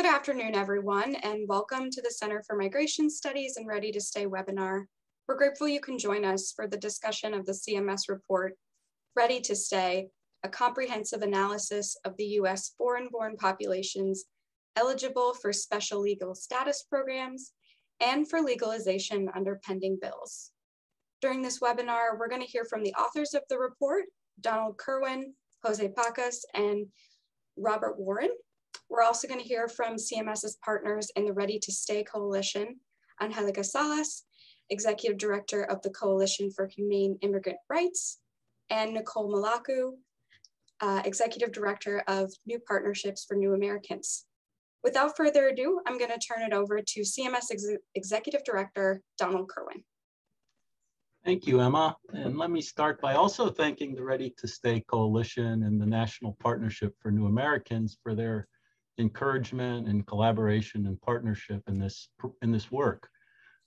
Good afternoon, everyone, and welcome to the Center for Migration Studies and Ready to Stay webinar. We're grateful you can join us for the discussion of the CMS report, Ready to Stay, a comprehensive analysis of the US foreign-born populations eligible for special legal status programs and for legalization under pending bills. During this webinar, we're going to hear from the authors of the report, Donald Kerwin, Jose Pacas, and Robert Warren. We're also going to hear from CMS's partners in the Ready to Stay Coalition, Angelica Salas, Executive Director of the Coalition for Humane Immigrant Rights, and Nicole Malacu, Executive Director of New Partnerships for New Americans. Without further ado, I'm going to turn it over to CMS Executive Director, Donald Kerwin. Thank you, Emma. And let me start by also thanking the Ready to Stay Coalition and the National Partnership for New Americans for their encouragement and collaboration and partnership in this work.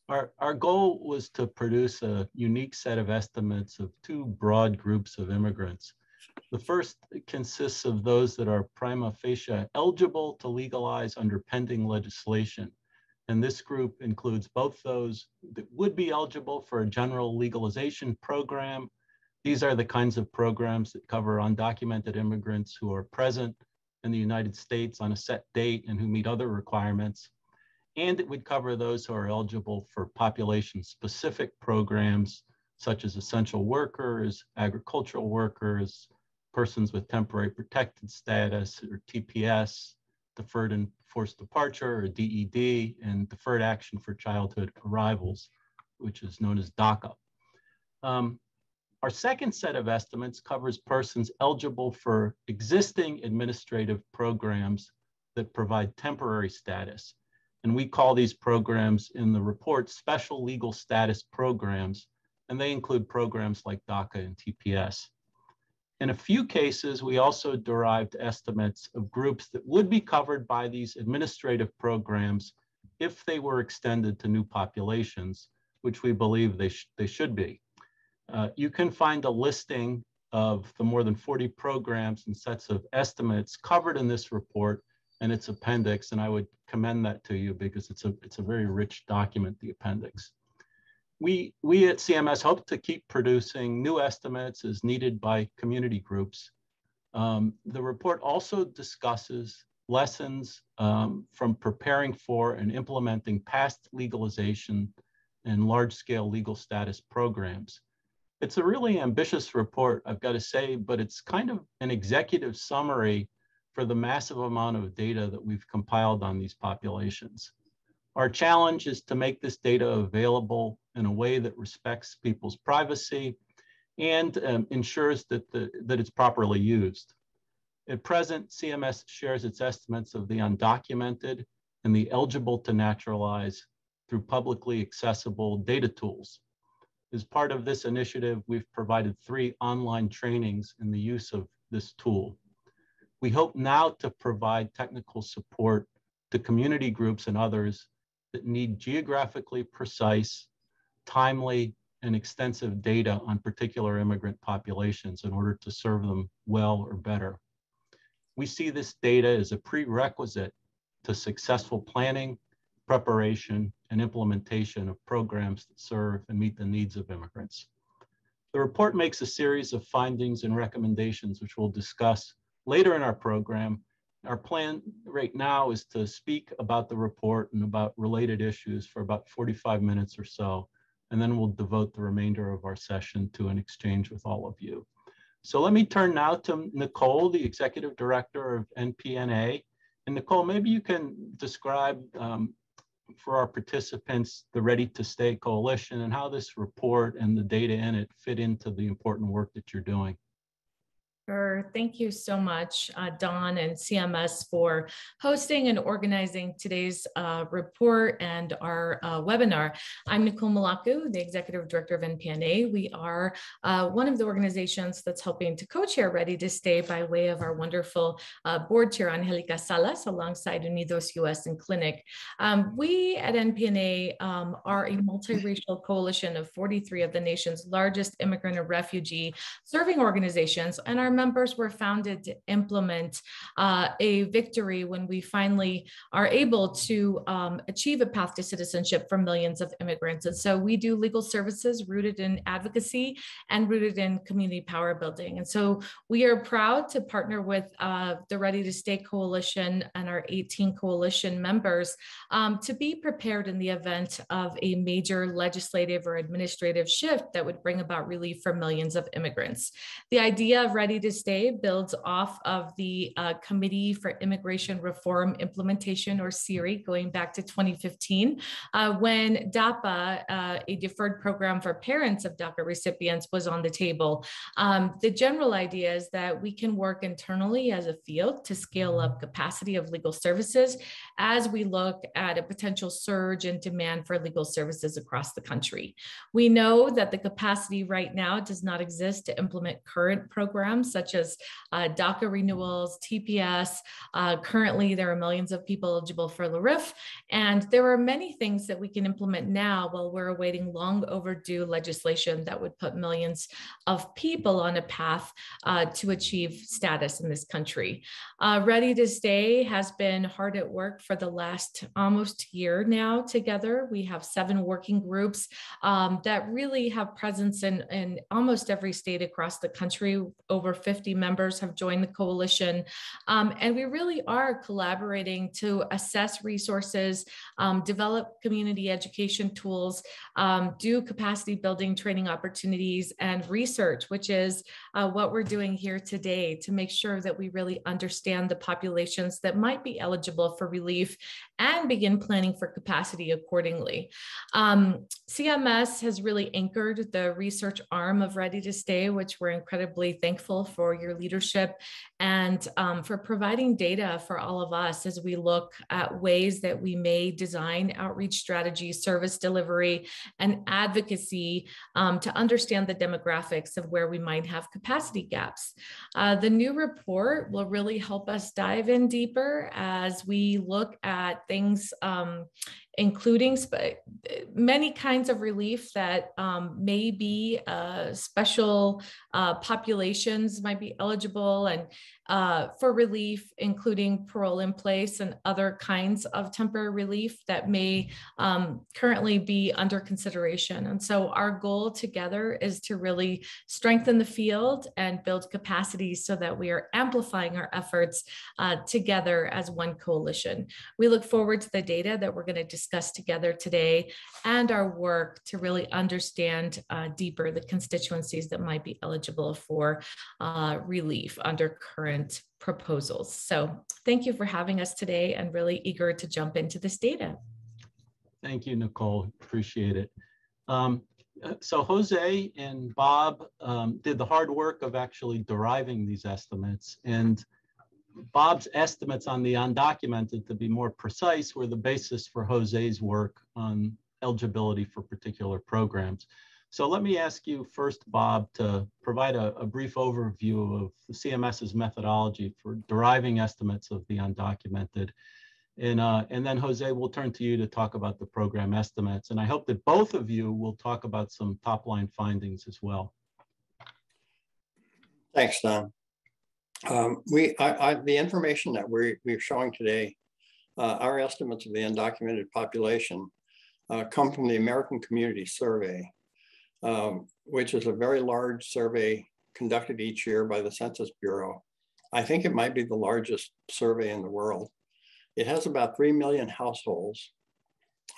Our goal was to produce a unique set of estimates of two broad groups of immigrants. The first consists of those that are prima facie eligible to legalize under pending legislation. And this group includes both those that would be eligible for a general legalization program. These are the kinds of programs that cover undocumented immigrants who are present in the United States on a set date and who meet other requirements. And it would cover those who are eligible for population-specific programs, such as essential workers, agricultural workers, persons with temporary protected status, or TPS, deferred and forced departure, or DED, and deferred action for childhood arrivals, which is known as DACA. Our second set of estimates covers persons eligible for existing administrative programs that provide temporary status. And we call these programs in the report special legal status programs, and they include programs like DACA and TPS. In a few cases, we also derived estimates of groups that would be covered by these administrative programs if they were extended to new populations, which we believe they should be. You can find a listing of the more than 40 programs and sets of estimates covered in this report and its appendix, and I would commend that to you because it's a very rich document, the appendix. We at CMS hope to keep producing new estimates as needed by community groups. The report also discusses lessons from preparing for and implementing past legalization and large-scale legal status programs. It's a really ambitious report, I've got to say, but it's kind of an executive summary for the massive amount of data that we've compiled on these populations. Our challenge is to make this data available in a way that respects people's privacy and ensures that it's properly used. At present, CMS shares its estimates of the undocumented and the eligible to naturalize through publicly accessible data tools. As part of this initiative, we've provided 3 online trainings in the use of this tool. We hope now to provide technical support to community groups and others that need geographically precise, timely, and extensive data on particular immigrant populations in order to serve them well or better. We see this data as a prerequisite to successful planning, preparation, and implementation of programs that serve and meet the needs of immigrants. The report makes a series of findings and recommendations, which we'll discuss later in our program. Our plan right now is to speak about the report and about related issues for about 45 minutes or so, and then we'll devote the remainder of our session to an exchange with all of you. So let me turn now to Nicole, the Executive Director of NPNA. And Nicole, maybe you can describe for our participants the Ready to Stay Coalition and how this report and the data in it fit into the important work that you're doing. Sure. Thank you so much, Don and CMS, for hosting and organizing today's report and our webinar. I'm Nicole Malacu, the Executive Director of NPNA. We are one of the organizations that's helping to co-chair Ready to Stay by way of our wonderful board chair, Angelica Salas, alongside Unidos US and Clinic. We at NPNA are a multiracial coalition of 43 of the nation's largest immigrant and refugee serving organizations, and our members were founded to implement a victory when we finally are able to achieve a path to citizenship for millions of immigrants. And so we do legal services rooted in advocacy and rooted in community power building. And so we are proud to partner with the Ready to Stay Coalition and our 18 coalition members to be prepared in the event of a major legislative or administrative shift that would bring about relief for millions of immigrants. The idea of Ready to Stay builds off of the Committee for Immigration Reform Implementation, or CIRI, going back to 2015, when DAPA, a deferred program for parents of DACA recipients, was on the table. The general idea is that we can work internally as a field to scale up capacity of legal services as we look at a potential surge in demand for legal services across the country. We know that the capacity right now does not exist to implement current programs such as DACA renewals, TPS. Currently, there are millions of people eligible for LRIF, and there are many things that we can implement now while we're awaiting long overdue legislation that would put millions of people on a path to achieve status in this country. Ready to Stay has been hard at work for the last almost year now together. We have 7 working groups that really have presence in almost every state across the country. Over 50 members have joined the coalition. And we really are collaborating to assess resources, develop community education tools, do capacity building training opportunities, and research, which is what we're doing here today to make sure that we really understand the populations that might be eligible for relief and begin planning for capacity accordingly. CMS has really anchored the research arm of Ready to Stay, which we're incredibly thankful for your leadership and for providing data for all of us as we look at ways that we may design outreach strategies, service delivery, and advocacy to understand the demographics of where we might have capacity gaps. The new report will really help us dive in deeper as we look at things including many kinds of relief that may be special populations might be eligible and for relief, including parole in place and other kinds of temporary relief that may currently be under consideration. And so our goal together is to really strengthen the field and build capacity so that we are amplifying our efforts together as one coalition. We look forward to the data that we're going to discuss together today and our work to really understand deeper the constituencies that might be eligible for relief under current proposals. So thank you for having us today and really eager to jump into this data. Thank you, Nicole. Appreciate it. So Jose and Bob did the hard work of actually deriving these estimates, and Bob's estimates on the undocumented, to be more precise, were the basis for Jose's work on eligibility for particular programs. So let me ask you first, Bob, to provide a brief overview of the CMS's methodology for deriving estimates of the undocumented. And then Jose, we'll turn to you to talk about the program estimates. And I hope that both of you will talk about some top-line findings as well. Thanks, Don. The information that we're showing today, our estimates of the undocumented population come from the American Community Survey, which is a very large survey conducted each year by the Census Bureau. I think it might be the largest survey in the world. It has about 3 million households,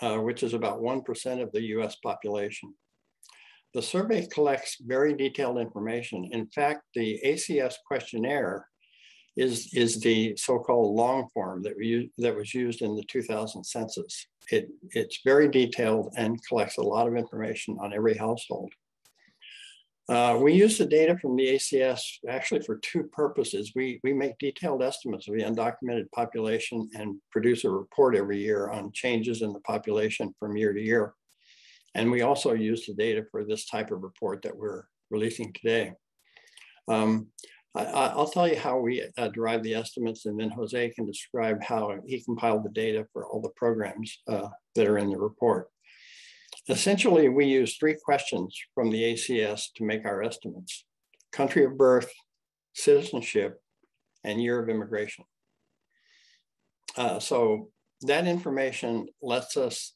which is about 1% of the US population. The survey collects very detailed information. In fact, the ACS questionnaire is the so-called long form that was used in the 2000 census. It's very detailed and collects a lot of information on every household. We use the data from the ACS actually for 2 purposes. We make detailed estimates of the undocumented population and produce a report every year on changes in the population from year to year. And we also use the data for this type of report that we're releasing today. I'll tell you how we derive the estimates, and then Jose can describe how he compiled the data for all the programs that are in the report. Essentially, we use 3 questions from the ACS to make our estimates: country of birth, citizenship, and year of immigration. So that information lets us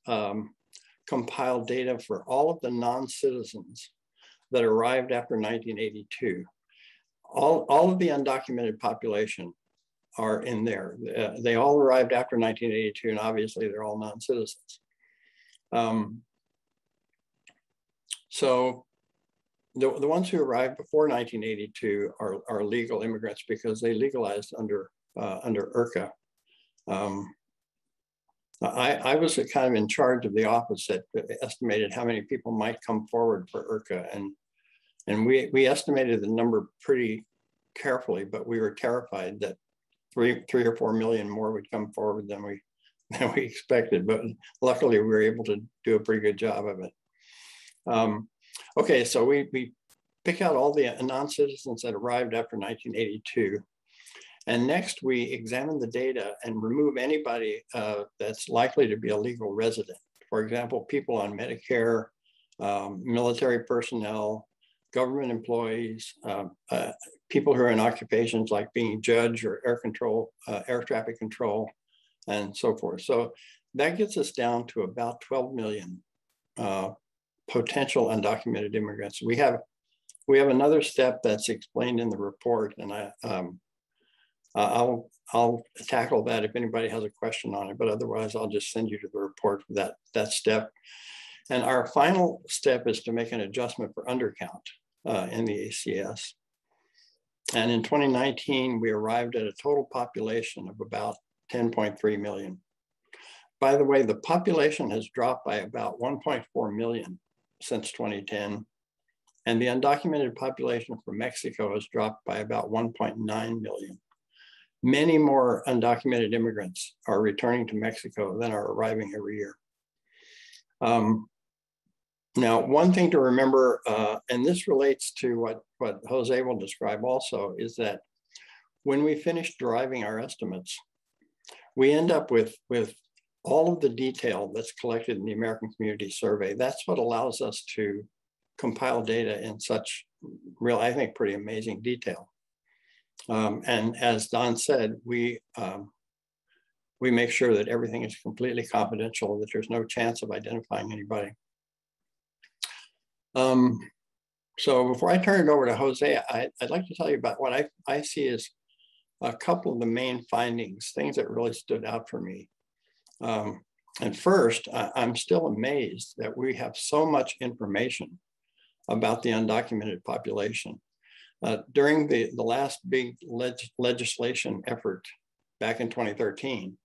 compile data for all of the non-citizens that arrived after 1982. All of the undocumented population are in there. They all arrived after 1982, and obviously they're all non-citizens. So the ones who arrived before 1982 are legal immigrants because they legalized under IRCA. I was kind of in charge of the office that estimated how many people might come forward for IRCA, and we estimated the number pretty carefully, but we were terrified that 3 or 4 million more would come forward than we expected. But luckily, we were able to do a pretty good job of it. Okay, so we pick out all the non-citizens that arrived after 1982. And next, we examine the data and remove anybody that's likely to be a legal resident. For example, people on Medicare, military personnel, government employees, people who are in occupations like being judge or air traffic control, and so forth. So that gets us down to about 12 million potential undocumented immigrants. We have another step that's explained in the report, and I'll tackle that if anybody has a question on it, but otherwise I'll just send you to the report for that step. And our final step is to make an adjustment for undercount in the ACS. And in 2019, we arrived at a total population of about 10.3 million. By the way, the population has dropped by about 1.4 million since 2010. And the undocumented population from Mexico has dropped by about 1.9 million. Many more undocumented immigrants are returning to Mexico than are arriving every year. Now, one thing to remember, and this relates to what Jose will describe also, is that when we finish deriving our estimates, we end up with all of the detail that's collected in the American Community Survey. That's what allows us to compile data in such real, I think, pretty amazing detail. And as Don said, we make sure that everything is completely confidential, that there's no chance of identifying anybody. So before I turn it over to Jose, I'd like to tell you about what I see as a couple of the main findings, things that really stood out for me. And first, I'm still amazed that we have so much information about the undocumented population. During the last big legislation effort back in 2013,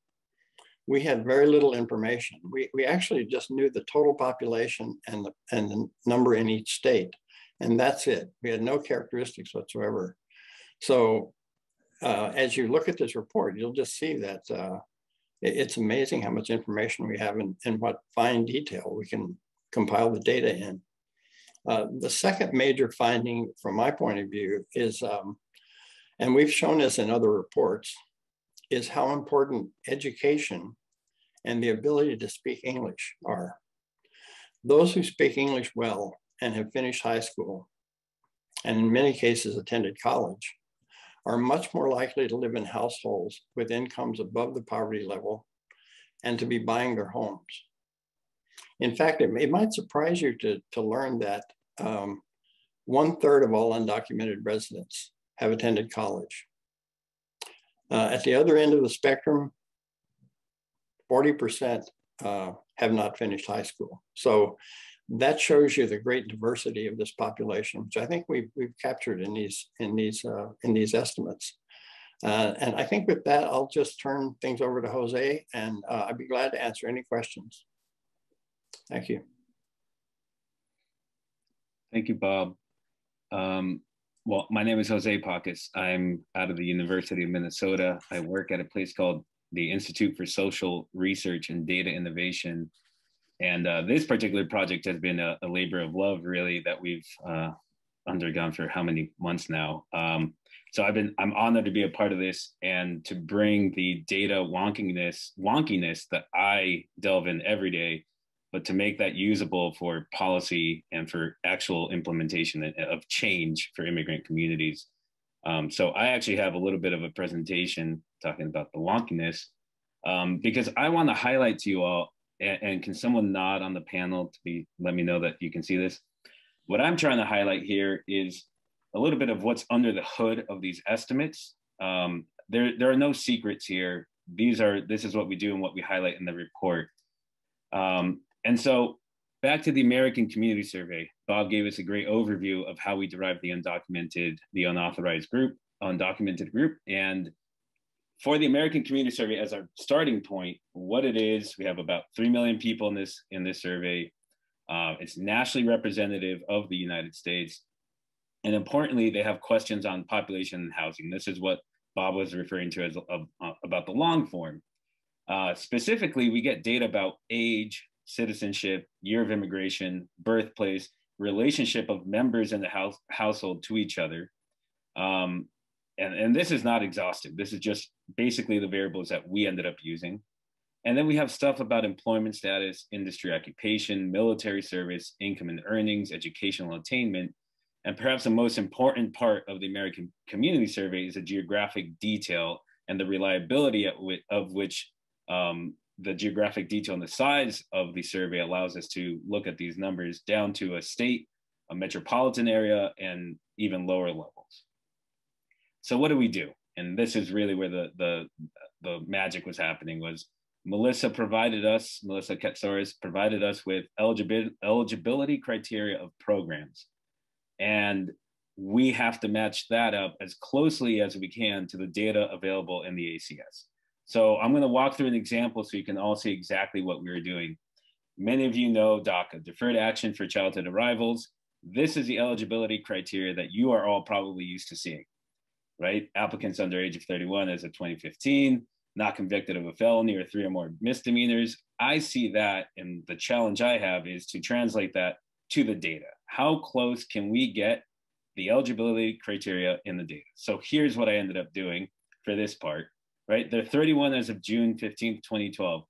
we had very little information. We actually just knew the total population and the number in each state, and that's it. We had no characteristics whatsoever. So as you look at this report, you'll just see that it's amazing how much information we have and what fine detail we can compile the data in. The second major finding from my point of view is, and we've shown this in other reports, is how important education and the ability to speak English are. Those who speak English well and have finished high school, and in many cases attended college, are much more likely to live in households with incomes above the poverty level and to be buying their homes. In fact, it might surprise you to learn that 1/3 of all undocumented residents have attended college. At the other end of the spectrum, 40% have not finished high school. So that shows you the great diversity of this population, which I think we've captured in these estimates. And I think with that, I'll just turn things over to Jose, and I'd be glad to answer any questions. Thank you. Thank you, Bob. Well, my name is Jose Pacas. I'm out of the University of Minnesota. I work at a place called the Institute for Social Research and Data Innovation. And this particular project has been a labor of love, really, that we've undergone for how many months now. So I'm honored to be a part of this and to bring the data wonkiness that I delve in every day, but to make that usable for policy and for actual implementation of change for immigrant communities. So I actually have a little bit of a presentation talking about the wonkiness, because I want to highlight to you all, and can someone nod on the panel to let me know that you can see this? What I'm trying to highlight here is a little bit of what's under the hood of these estimates. There are no secrets here. This is what we do and what we highlight in the report. And so back to the American Community Survey, Bob gave us a great overview of how we derived the unauthorized group, undocumented group. And for the American Community Survey as our starting point, what it is, we have about 3 million people in this survey. It's nationally representative of the United States. And importantly, they have questions on population and housing. This is what Bob was referring to as about the long form. Specifically, we get data about age, citizenship, year of immigration, birthplace, relationship of members in the household to each other. And this is not exhaustive. This is just basically the variables that we ended up using. And then we have stuff about employment status, industry occupation, military service, income and earnings, educational attainment. And perhaps the most important part of the American Community Survey is the geographic detail and the reliability of which the geographic detail and the size of the survey allows us to look at these numbers down to a state, a metropolitan area, and even lower levels. So what do we do? And this is really where the magic was happening. Was Melissa Katsaris provided us with eligibility criteria of programs. And we have to match that up as closely as we can to the data available in the ACS. So I'm going to walk through an example so you can all see exactly what we were doing. Many of you know DACA, Deferred Action for Childhood Arrivals. This is the eligibility criteria that you are all probably used to seeing, right? Applicants under age of 31 as of 2015, not convicted of a felony or 3 or more misdemeanors. I see that, and the challenge I have is to translate that to the data. How close can we get the eligibility criteria in the data? So here's what I ended up doing for this part, right? They're 31 as of June 15th, 2012.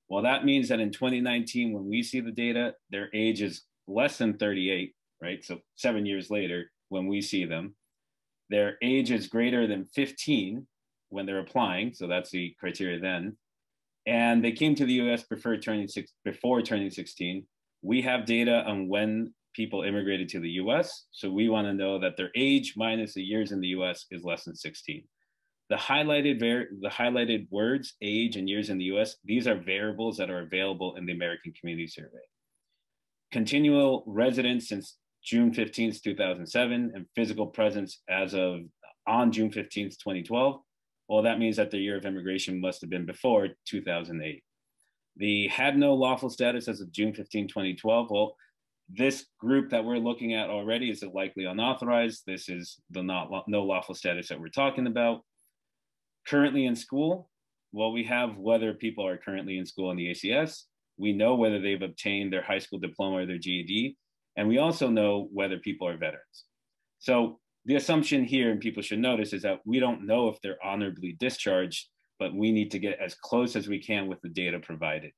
Well, that means that in 2019, when we see the data, their age is less than 38, right? So 7 years later, when we see them, their age is greater than 15 when they're applying. So that's the criteria then. And they came to the US before turning 16. We have data on when people immigrated to the US. So we want to know that their age minus the years in the US is less than 16. The highlighted words, age and years in the US, these are variables that are available in the American Community Survey. Continual residence since June 15th, 2007, and physical presence on June 15th, 2012. Well, that means that the year of immigration must have been before 2008. The had no lawful status as of June 15, 2012. Well, this group that we're looking at already is likely unauthorized. This is the no lawful status that we're talking about. Currently in school, well, we have whether people are currently in school in the ACS. We know whether they've obtained their high school diploma or their GED. And we also know whether people are veterans. So the assumption here, and people should notice, is that we don't know if they're honorably discharged, but we need to get as close as we can with the data provided.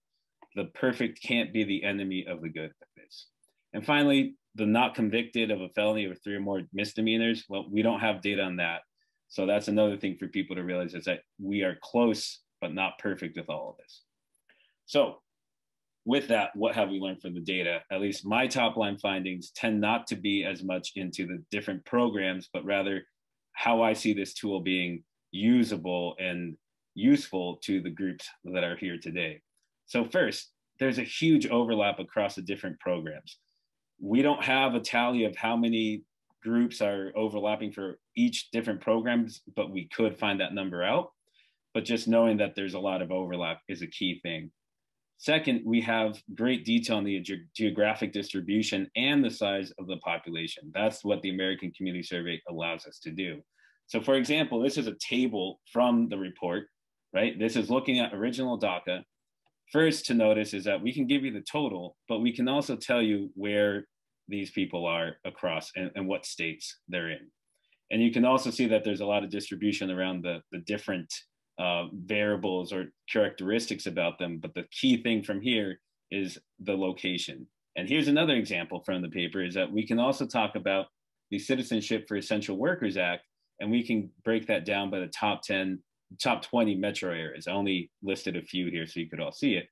The perfect can't be the enemy of the good with this. And finally, the not convicted of a felony or 3 or more misdemeanors, well, we don't have data on that. So that's another thing for people to realize, is that we are close, but not perfect with all of this. So with that, what have we learned from the data? At least my top line findings tend not to be as much into the different programs, but rather how I see this tool being usable and useful to the groups that are here today. So first, there's a huge overlap across the different programs. We don't have a tally of how many groups are overlapping for each different programs, but we could find that number out. But just knowing that there's a lot of overlap is a key thing. Second, we have great detail on the geographic distribution and the size of the population. That's what the American Community Survey allows us to do. So for example, this is a table from the report, right? This is looking at original DACA. First to notice is that we can give you the total, but we can also tell you where these people are across and what states they're in. And you can also see that there's a lot of distribution around the different variables or characteristics about them. But the key thing from here is the location. And here's another example from the paper, is that we can also talk about the Citizenship for Essential Workers Act And we can break that down by the top 20 metro areas. I only listed a few here so you could all see it.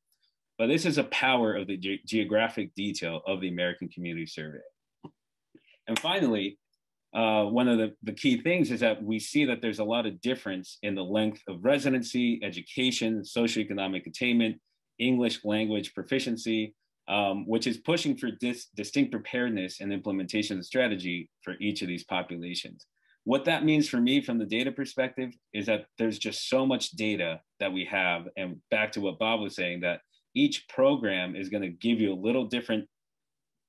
But this is a power of the geographic detail of the American Community Survey. And finally, one of the key things is that we see that there's a lot of difference in the length of residency, education, socioeconomic attainment, English language proficiency, which is pushing for distinct preparedness and implementation of strategy for each of these populations. What that means for me from the data perspective is that there's just so much data that we have, and back to what Bob was saying, that each program is going to give you a little different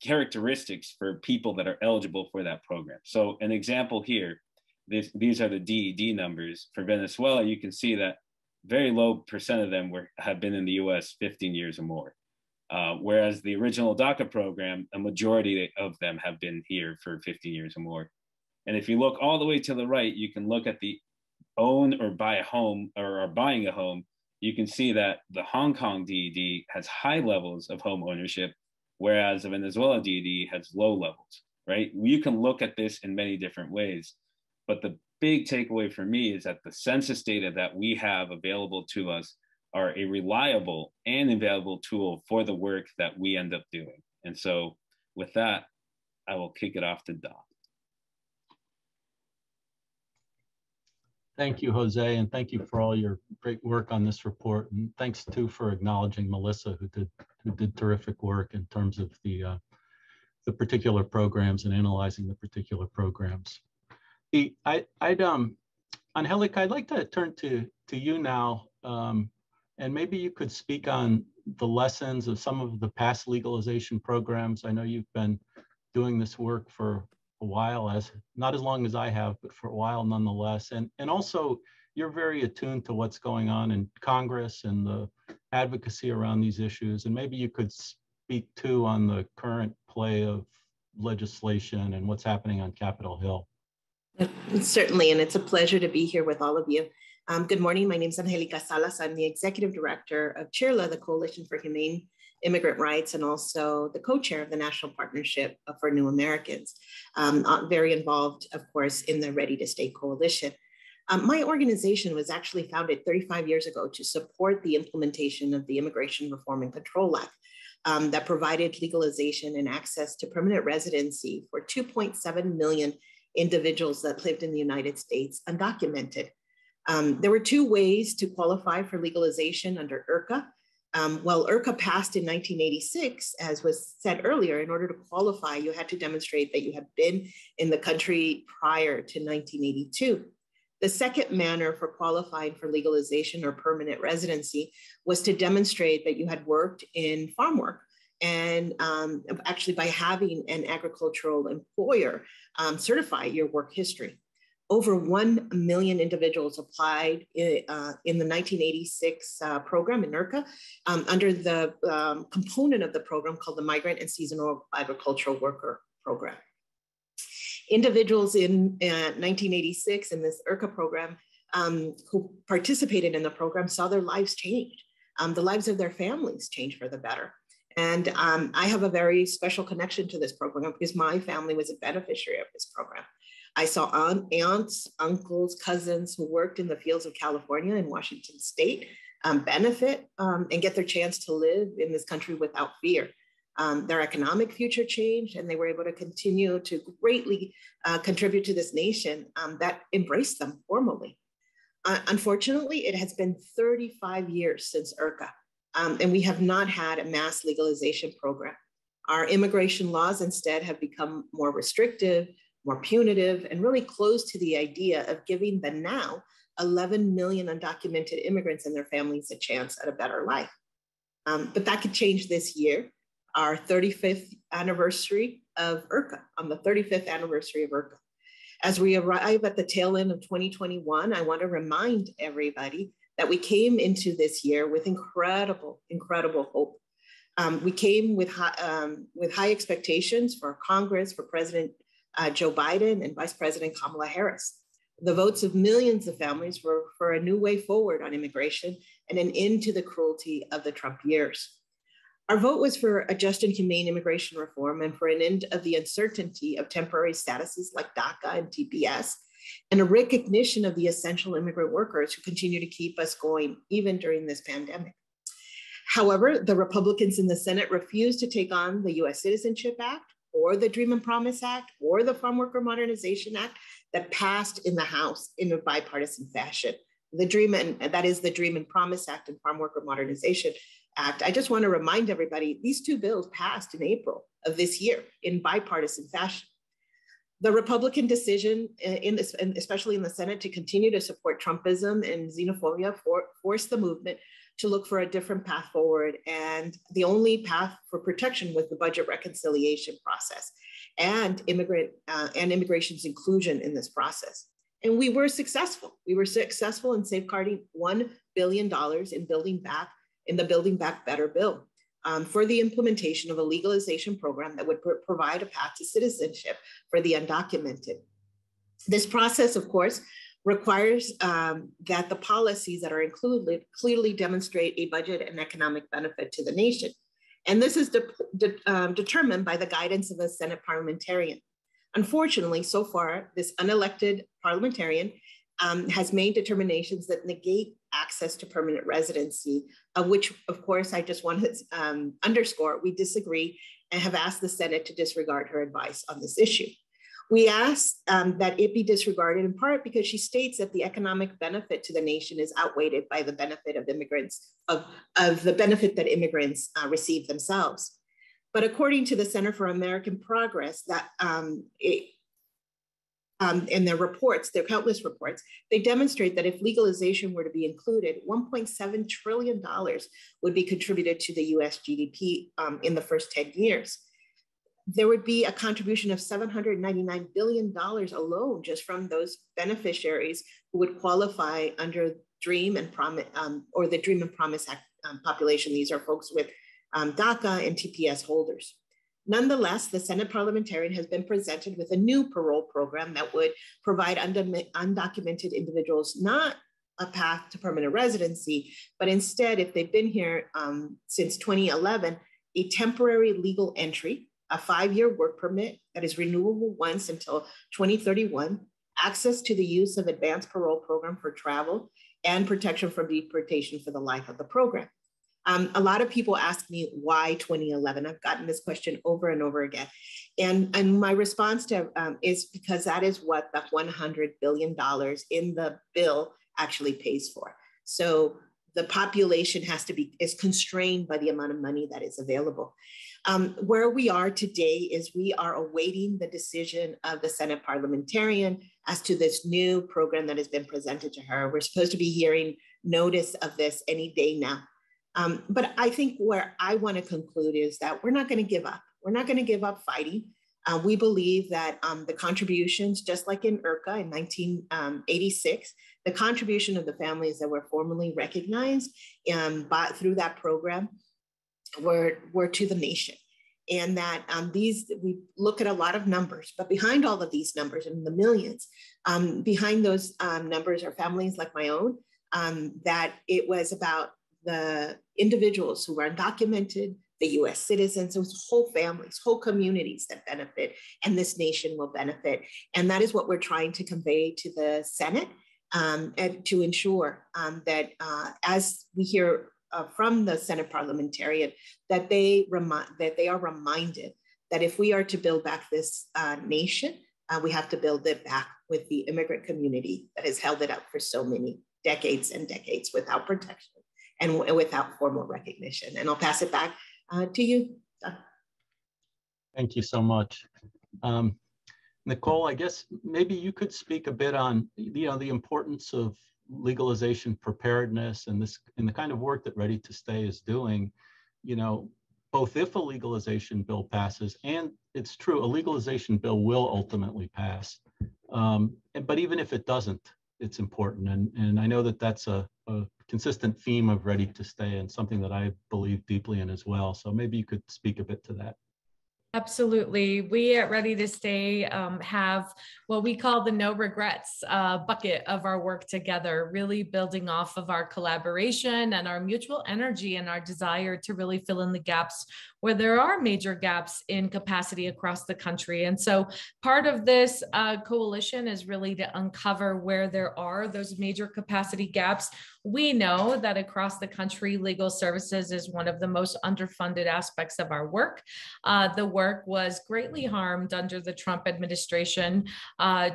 characteristics for people that are eligible for that program. So an example here, these are the DED numbers. For Venezuela, you can see that very low percent of them have been in the US 15 years or more. Whereas the original DACA program, a majority of them have been here for 15 years or more. And if you look all the way to the right, you can look at the own or buy a home or are buying a home. You can see that the Hong Kong DED has high levels of home ownership, whereas the Venezuela DED has low levels, right? You can look at this in many different ways, but the big takeaway for me is that the census data that we have available to us are a reliable and invaluable tool for the work that we end up doing. And so with that, I will kick it off to Don. Thank you, Jose, and thank you for all your great work on this report. And thanks too for acknowledging Melissa, who did terrific work in terms of the particular programs and analyzing the particular programs. Angelica, I'd like to turn to you now, and maybe you could speak on the lessons of some of the past legalization programs. I know you've been doing this work for a while, not as long as I have, but for a while nonetheless. And also, you're very attuned to what's going on in Congress and the advocacy around these issues. And maybe you could speak too on the current play of legislation and what's happening on Capitol Hill. Certainly, and it's a pleasure to be here with all of you. Good morning, my name is Angelica Salas. I'm the Executive Director of CHIRLA, the Coalition for Humane Immigrant Rights, and also the co-chair of the National Partnership for New Americans. Very involved, of course, in the Ready to Stay Coalition. My organization was actually founded 35 years ago to support the implementation of the Immigration Reform and Control Act that provided legalization and access to permanent residency for 2.7 million individuals that lived in the United States undocumented. There were two ways to qualify for legalization under IRCA. Well, IRCA passed in 1986, as was said earlier. In order to qualify, you had to demonstrate that you had been in the country prior to 1982. The second manner for qualifying for legalization or permanent residency was to demonstrate that you had worked in farm work, and actually by having an agricultural employer certify your work history. Over 1 million individuals applied in the 1986 program in IRCA under the component of the program called the Migrant and Seasonal Agricultural Worker Program. Individuals in 1986 in this IRCA program who participated in the program saw their lives change. The lives of their families change for the better. And I have a very special connection to this program because my family was a beneficiary of this program. I saw aunts, uncles, cousins who worked in the fields of California and Washington State benefit and get their chance to live in this country without fear. Their economic future changed, and they were able to continue to greatly contribute to this nation that embraced them formally. Unfortunately, it has been 35 years since IRCA, and we have not had a mass legalization program. Our immigration laws instead have become more restrictive, more punitive, and really close to the idea of giving the now 11 million undocumented immigrants and their families a chance at a better life. But that could change this year, our 35th anniversary of IRCA, on the 35th anniversary of IRCA. As we arrive at the tail end of 2021, I want to remind everybody that we came into this year with incredible, incredible hope. We came with high expectations for Congress, for President Joe Biden and Vice President Kamala Harris. The votes of millions of families were for a new way forward on immigration and an end to the cruelty of the Trump years. Our vote was for a just and humane immigration reform and for an end of the uncertainty of temporary statuses like DACA and TPS, and a recognition of the essential immigrant workers who continue to keep us going even during this pandemic. However, the Republicans in the Senate refused to take on the U.S. Citizenship Act or the Dream and Promise Act or the Farm Worker Modernization Act that passed in the House in a bipartisan fashion. That is the Dream and Promise Act and Farm Worker Modernization Act. I just want to remind everybody, these two bills passed in April of this year in bipartisan fashion. The Republican decision, especially in the Senate, to continue to support Trumpism and xenophobia forced the movement to look for a different path forward. And the only path for protection was the budget reconciliation process and immigration's inclusion in this process. And we were successful. We were successful in safeguarding $1 billion in the Building Back Better bill for the implementation of a legalization program that would provide a path to citizenship for the undocumented. This process, of course, requires that the policies that are included clearly demonstrate a budget and economic benefit to the nation. And this is determined by the guidance of a Senate parliamentarian. Unfortunately, so far, this unelected parliamentarian has made determinations that negate access to permanent residency, of which, of course, I just want to underscore, we disagree and have asked the Senate to disregard her advice on this issue. We ask that it be disregarded in part because she states that the economic benefit to the nation is outweighed by the benefit of immigrants, of the benefit that immigrants receive themselves. But according to the Center for American Progress, in their reports, their countless reports, they demonstrate that if legalization were to be included, $1.7 trillion would be contributed to the US GDP in the first 10 years. There would be a contribution of $799 billion alone just from those beneficiaries who would qualify under Dream and Promise or the Dream and Promise Act population. These are folks with DACA and TPS holders. Nonetheless, the Senate parliamentarian has been presented with a new parole program that would provide undocumented individuals not a path to permanent residency, but instead, if they've been here since 2011, a temporary legal entry, a 5-year work permit that is renewable once until 2031, access to the use of advanced parole program for travel, and protection from deportation for the life of the program. A lot of people ask me why 2011. I've gotten this question over and over again. And my response to is because that is what the $100 billion in the bill actually pays for. So the population is constrained by the amount of money that is available. Where we are today is we are awaiting the decision of the Senate parliamentarian as to this new program that has been presented to her. We're supposed to be hearing notice of this any day now. But I think where I want to conclude is that we're not going to give up. We're not going to give up fighting. We believe that the contributions, just like in IRCA in 1986, the contribution of the families that were formally recognized through that program were to the nation. And that we look at a lot of numbers, but behind all of these numbers and the millions, behind those numbers are families like my own, that it was about the individuals who were undocumented, the US citizens, it was whole families, whole communities that benefit, and this nation will benefit. And that is what we're trying to convey to the Senate and to ensure that as we hear from the Senate parliamentarian, that they are reminded that if we are to build back this nation, we have to build it back with the immigrant community that has held it up for so many decades and decades without protection and without formal recognition. And I'll pass it back to you, Don. Thank you so much. Nicole, I guess maybe you could speak a bit on the importance of legalization preparedness and the kind of work that Ready to Stay is doing, both if a legalization bill passes, and it's true, a legalization bill will ultimately pass. But even if it doesn't, it's important. And I know that that's a consistent theme of Ready to Stay and something that I believe deeply in as well. So maybe you could speak a bit to that. Absolutely. We at Ready to Stay have what we call the no regrets bucket of our work together, really building off of our collaboration and our mutual energy and our desire to really fill in the gaps where there are major gaps in capacity across the country. And so part of this coalition is really to uncover where there are those major capacity gaps. We know that across the country, legal services is one of the most underfunded aspects of our work. The work was greatly harmed under the Trump administration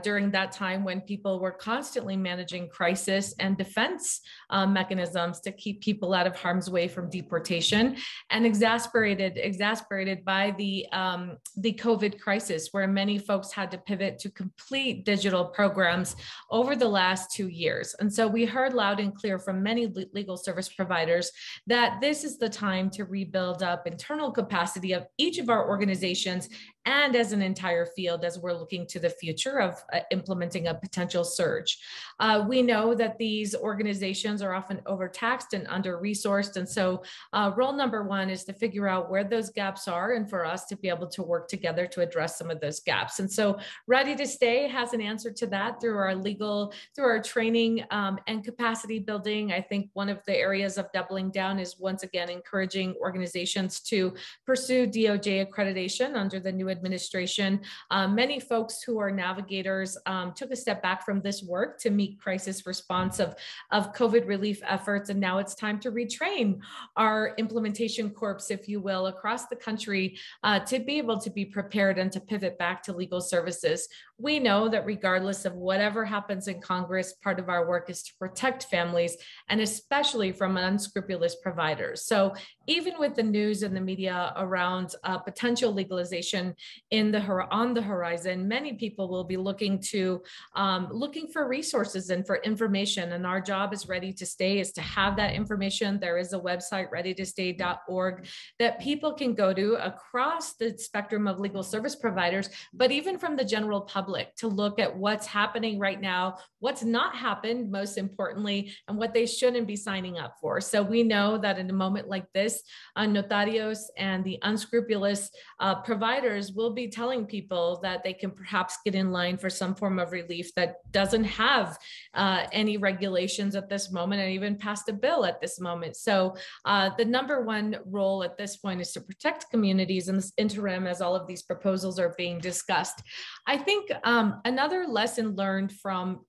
during that time when people were constantly managing crisis and defense mechanisms to keep people out of harm's way from deportation, and exasperated by the COVID crisis, where many folks had to pivot to complete digital programs over the last 2 years. And so we heard loud and clear from many legal service providers that this is the time to rebuild up internal capacity of each of our organizations and as an entire field as we're looking to the future of implementing a potential surge. We know that these organizations are often overtaxed and under-resourced. And so role number one is to figure out where those gaps are and for us to be able to work together to address some of those gaps. And so Ready to Stay has an answer to that through our training and capacity building. I think one of the areas of doubling down is once again encouraging organizations to pursue DOJ accreditation under the new administration. Many folks who are navigators took a step back from this work to meet crisis response of COVID relief efforts. And now it's time to retrain our implementation corps, if you will, across the country to be able to be prepared and to pivot back to legal services. We know that regardless of whatever happens in Congress, part of our work is to protect families and especially from unscrupulous providers. So even with the news and the media around potential legalization on the horizon, many people will be looking for resources and for information. And our job as Ready to Stay is to have that information. There is a website, readytostay.org, that people can go to across the spectrum of legal service providers, but even from the general public, to look at what's happening right now, what's not happened, most importantly, and what they shouldn't be signing up for. So we know that in a moment like this, notarios and the unscrupulous providers will be telling people that they can perhaps get in line for some form of relief that doesn't have any regulations at this moment and even passed a bill at this moment. So the number one role at this point is to protect communities in this interim as all of these proposals are being discussed. I think another lesson learned from,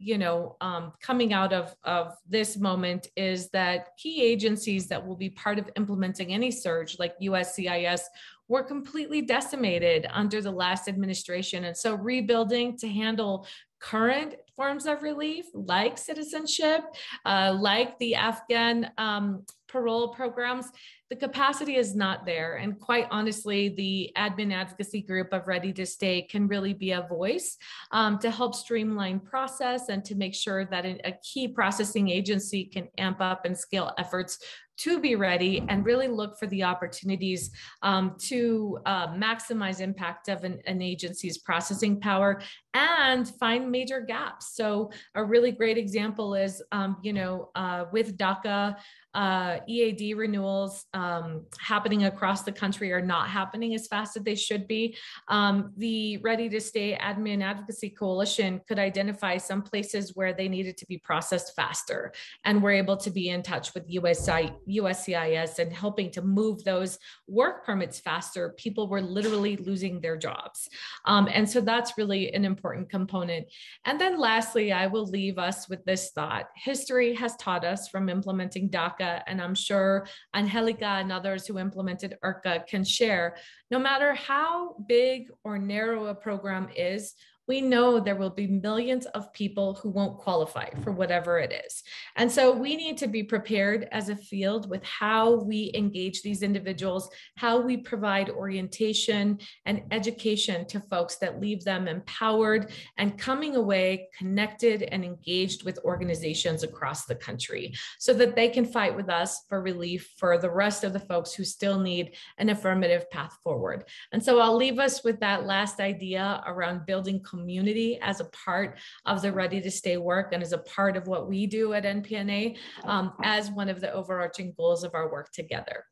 coming out of this moment is that key agencies that will be part of implementing any surge like USCIS were completely decimated under the last administration. And so rebuilding to handle current forms of relief like citizenship, like the Afghan parole programs, the capacity is not there. And quite honestly, the admin advocacy group of Ready to Stay can really be a voice to help streamline process and to make sure that a key processing agency can amp up and scale efforts to be ready and really look for the opportunities to maximize impact of an agency's processing power and find major gaps. So a really great example is, with DACA, EAD renewals happening across the country are not happening as fast as they should be. The Ready to Stay Admin Advocacy Coalition could identify some places where they needed to be processed faster, and we're able to be in touch with USCIS and helping to move those work permits faster. People were literally losing their jobs. And so that's really an important component. And then lastly, I will leave us with this thought. History has taught us from implementing DACA, and I'm sure Angelica and others who implemented IRCA can share, no matter how big or narrow a program is, we know there will be millions of people who won't qualify for whatever it is. And so we need to be prepared as a field with how we engage these individuals, how we provide orientation and education to folks that leave them empowered and coming away connected and engaged with organizations across the country so that they can fight with us for relief for the rest of the folks who still need an affirmative path forward. And so I'll leave us with that last idea around building community as a part of the Ready to Stay work and as a part of what we do at NPNA as one of the overarching goals of our work together.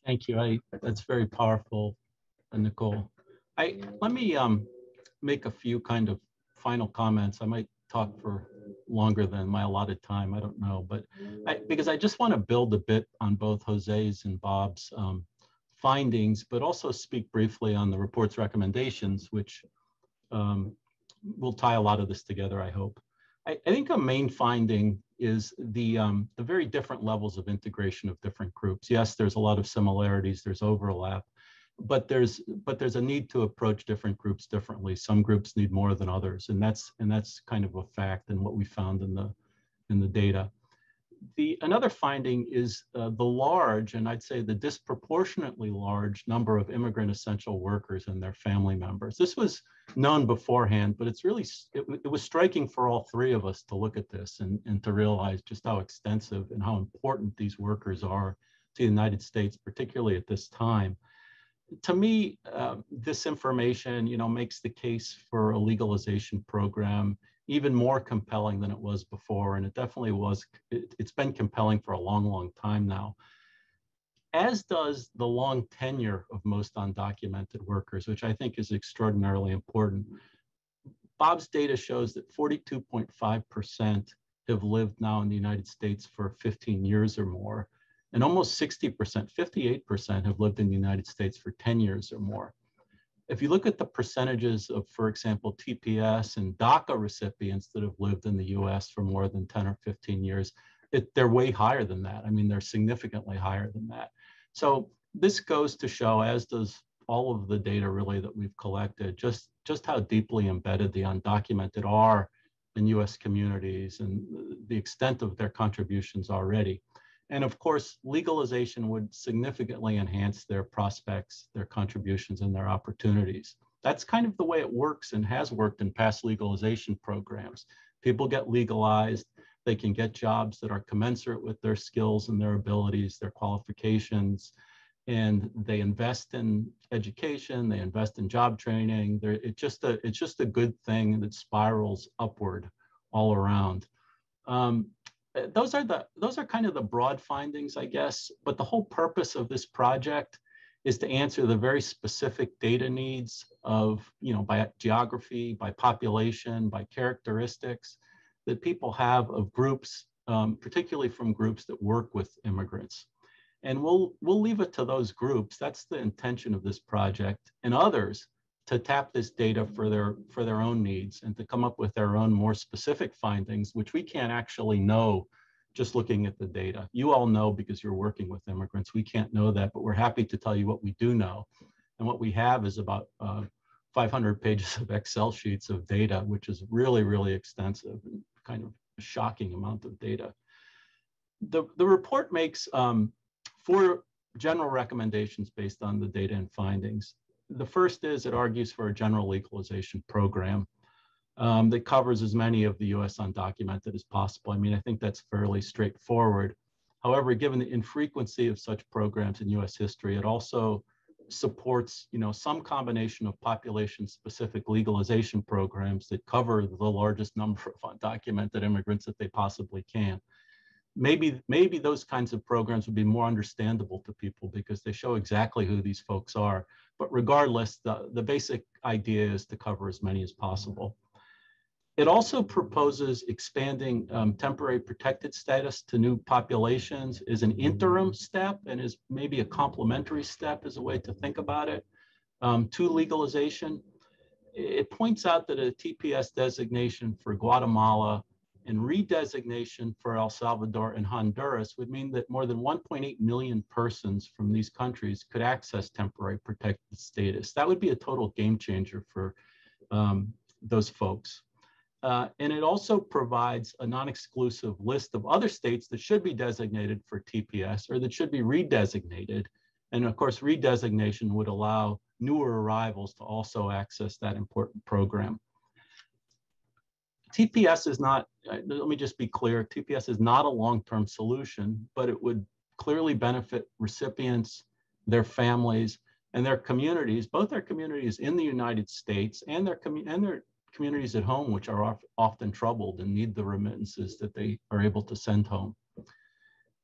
Thank you. That's very powerful Nicole. Let me make a few kind of final comments. I might talk for longer than my allotted time, I don't know, but because I just want to build a bit on both Jose's and Bob's findings, but also speak briefly on the report's recommendations, which will tie a lot of this together, I hope. I think a main finding is the very different levels of integration of different groups. Yes, there's a lot of similarities, there's overlap, but there's a need to approach different groups differently. Some groups need more than others, and that's kind of a fact and what we found in the data. Another finding is the large, and I'd say the disproportionately large number of immigrant essential workers and their family members. This was known beforehand, but it's really, it was striking for all three of us to look at this and to realize just how extensive and how important these workers are to the United States, particularly at this time. To me, this information, makes the case for a legalization program even more compelling than it was before. And it definitely was, it's been compelling for a long, long time now, as does the long tenure of most undocumented workers, which I think is extraordinarily important. Bob's data shows that 42.5% have lived now in the United States for 15 years or more. And almost 60%, 58% have lived in the United States for 10 years or more. If you look at the percentages of, for example, TPS and DACA recipients that have lived in the US for more than 10 or 15 years, they're way higher than that. I mean, they're significantly higher than that. So this goes to show, as does all of the data really that we've collected, just how deeply embedded the undocumented are in US communities and the extent of their contributions already. And of course, legalization would significantly enhance their prospects, their contributions, and their opportunities. That's kind of the way it works and has worked in past legalization programs. People get legalized, they can get jobs that are commensurate with their skills and their abilities, their qualifications, and they invest in education, they invest in job training. It's just a good thing that spirals upward all around. Those are kind of the broad findings, I guess, but the whole purpose of this project is to answer the very specific data needs of, by geography, by population, by characteristics that people have of groups, particularly from groups that work with immigrants. And we'll leave it to those groups. That's the intention of this project, and others to tap this data for their own needs and to come up with their own more specific findings, which we can't actually know just looking at the data. You all know because you're working with immigrants. We can't know that, but we're happy to tell you what we do know. And what we have is about 500 pages of Excel sheets of data, which is really, really extensive and kind of a shocking amount of data. The report makes 4 general recommendations based on the data and findings. The first is it argues for a general legalization program that covers as many of the US undocumented as possible. I mean, I think that's fairly straightforward. However, given the infrequency of such programs in US history, it also supports, some combination of population-specific legalization programs that cover the largest number of undocumented immigrants that they possibly can. Maybe those kinds of programs would be more understandable to people because they show exactly who these folks are. But regardless, the basic idea is to cover as many as possible. It also proposes expanding temporary protected status to new populations as an interim step and is maybe a complementary step as a way to think about it to legalization. It points out that a TPS designation for Guatemala and redesignation for El Salvador and Honduras would mean that more than 1.8 million persons from these countries could access temporary protected status. That would be a total game changer for those folks. And it also provides a non-exclusive list of other states that should be designated for TPS or that should be redesignated. And of course, redesignation would allow newer arrivals to also access that important program. TPS is not, let me just be clear, TPS is not a long-term solution, but it would clearly benefit recipients, their families, and their communities, both their communities in the United States and their communities at home, which are often troubled and need the remittances that they are able to send home.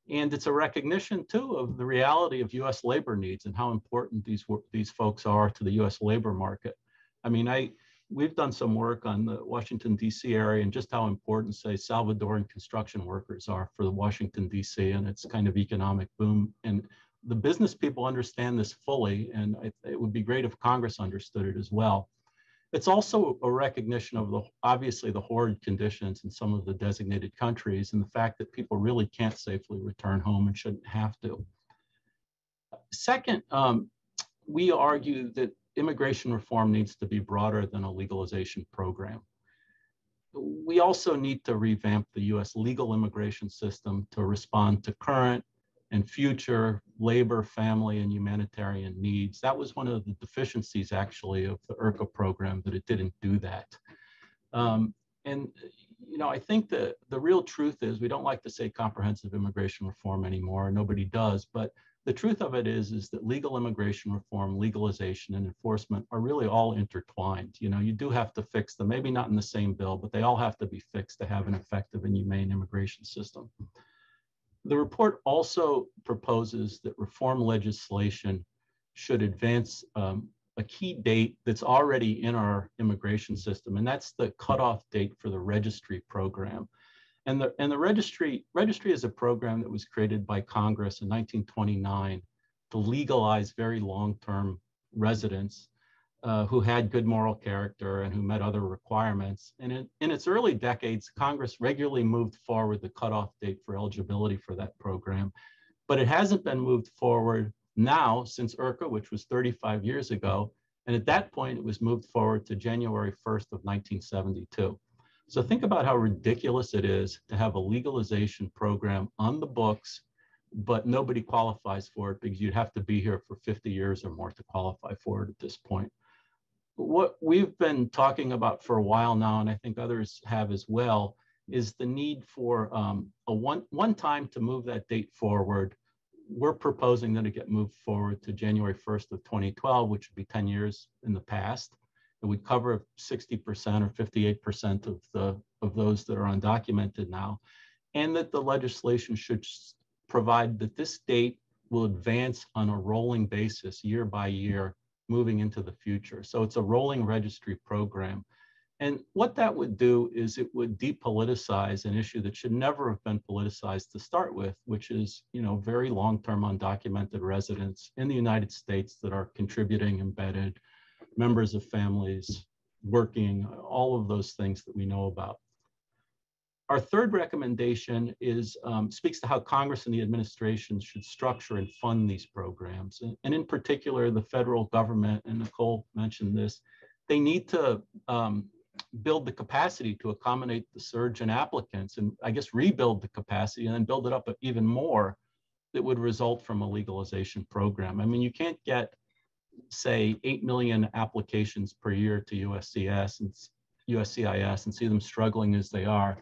And it's a recognition too of the reality of US labor needs and how important these folks are to the US labor market. I mean, we've done some work on the Washington, D.C. area and just how important, say, Salvadoran construction workers are for the Washington, D.C. and its kind of economic boom. And the business people understand this fully, and it would be great if Congress understood it as well. It's also a recognition of obviously the horrid conditions in some of the designated countries and the fact that people really can't safely return home and shouldn't have to. Second, we argue that immigration reform needs to be broader than a legalization program. We also need to revamp the US legal immigration system to respond to current and future labor, family, and humanitarian needs. That was one of the deficiencies, actually, of the IRCA program, that it didn't do that. And I think the real truth is we don't like to say comprehensive immigration reform anymore. Nobody does, but the truth of it is that legal immigration reform, legalization, and enforcement are really all intertwined. You do have to fix them, maybe not in the same bill, but they all have to be fixed to have an effective and humane immigration system. The report also proposes that reform legislation should advance a key date that's already in our immigration system, and that's the cutoff date for the registry program. And the registry is a program that was created by Congress in 1929 to legalize very long-term residents who had good moral character and who met other requirements. And in its early decades, Congress regularly moved forward the cutoff date for eligibility for that program, but it hasn't been moved forward now since IRCA, which was 35 years ago. And at that point, it was moved forward to January 1st of 1972. So think about how ridiculous it is to have a legalization program on the books, but nobody qualifies for it because you'd have to be here for 50 years or more to qualify for it at this point. What we've been talking about for a while now, and I think others have as well, is the need for a one time to move that date forward. We're proposing that it get moved forward to January 1st of 2012, which would be 10 years in the past. It would cover 60% or 58% of those that are undocumented now, and that the legislation should provide that this date will advance on a rolling basis year by year moving into the future. So it's a rolling registry program. And what that would do is it would depoliticize an issue that should never have been politicized to start with, which is, very long-term undocumented residents in the United States that are contributing, embedded, members of families, working, all of those things that we know about. Our third recommendation is speaks to how Congress and the administration should structure and fund these programs. And in particular, the federal government, and Nicole mentioned this, they need to build the capacity to accommodate the surge in applicants and I guess rebuild the capacity and then build it up even more that would result from a legalization program. I mean, you can't get, say, 8 million applications per year to USCIS and see them struggling as they are.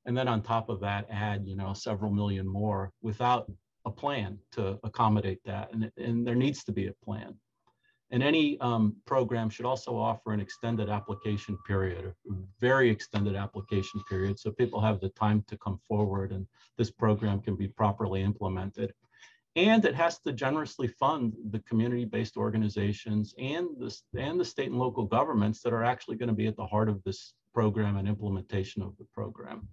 And then on top of that, add, several million more without a plan to accommodate that. And there needs to be a plan. And any program should also offer an extended application period, a very extended application period, so people have the time to come forward and this program can be properly implemented. And it has to generously fund the community-based organizations and the state and local governments that are actually going to be at the heart of this program and implementation of the program.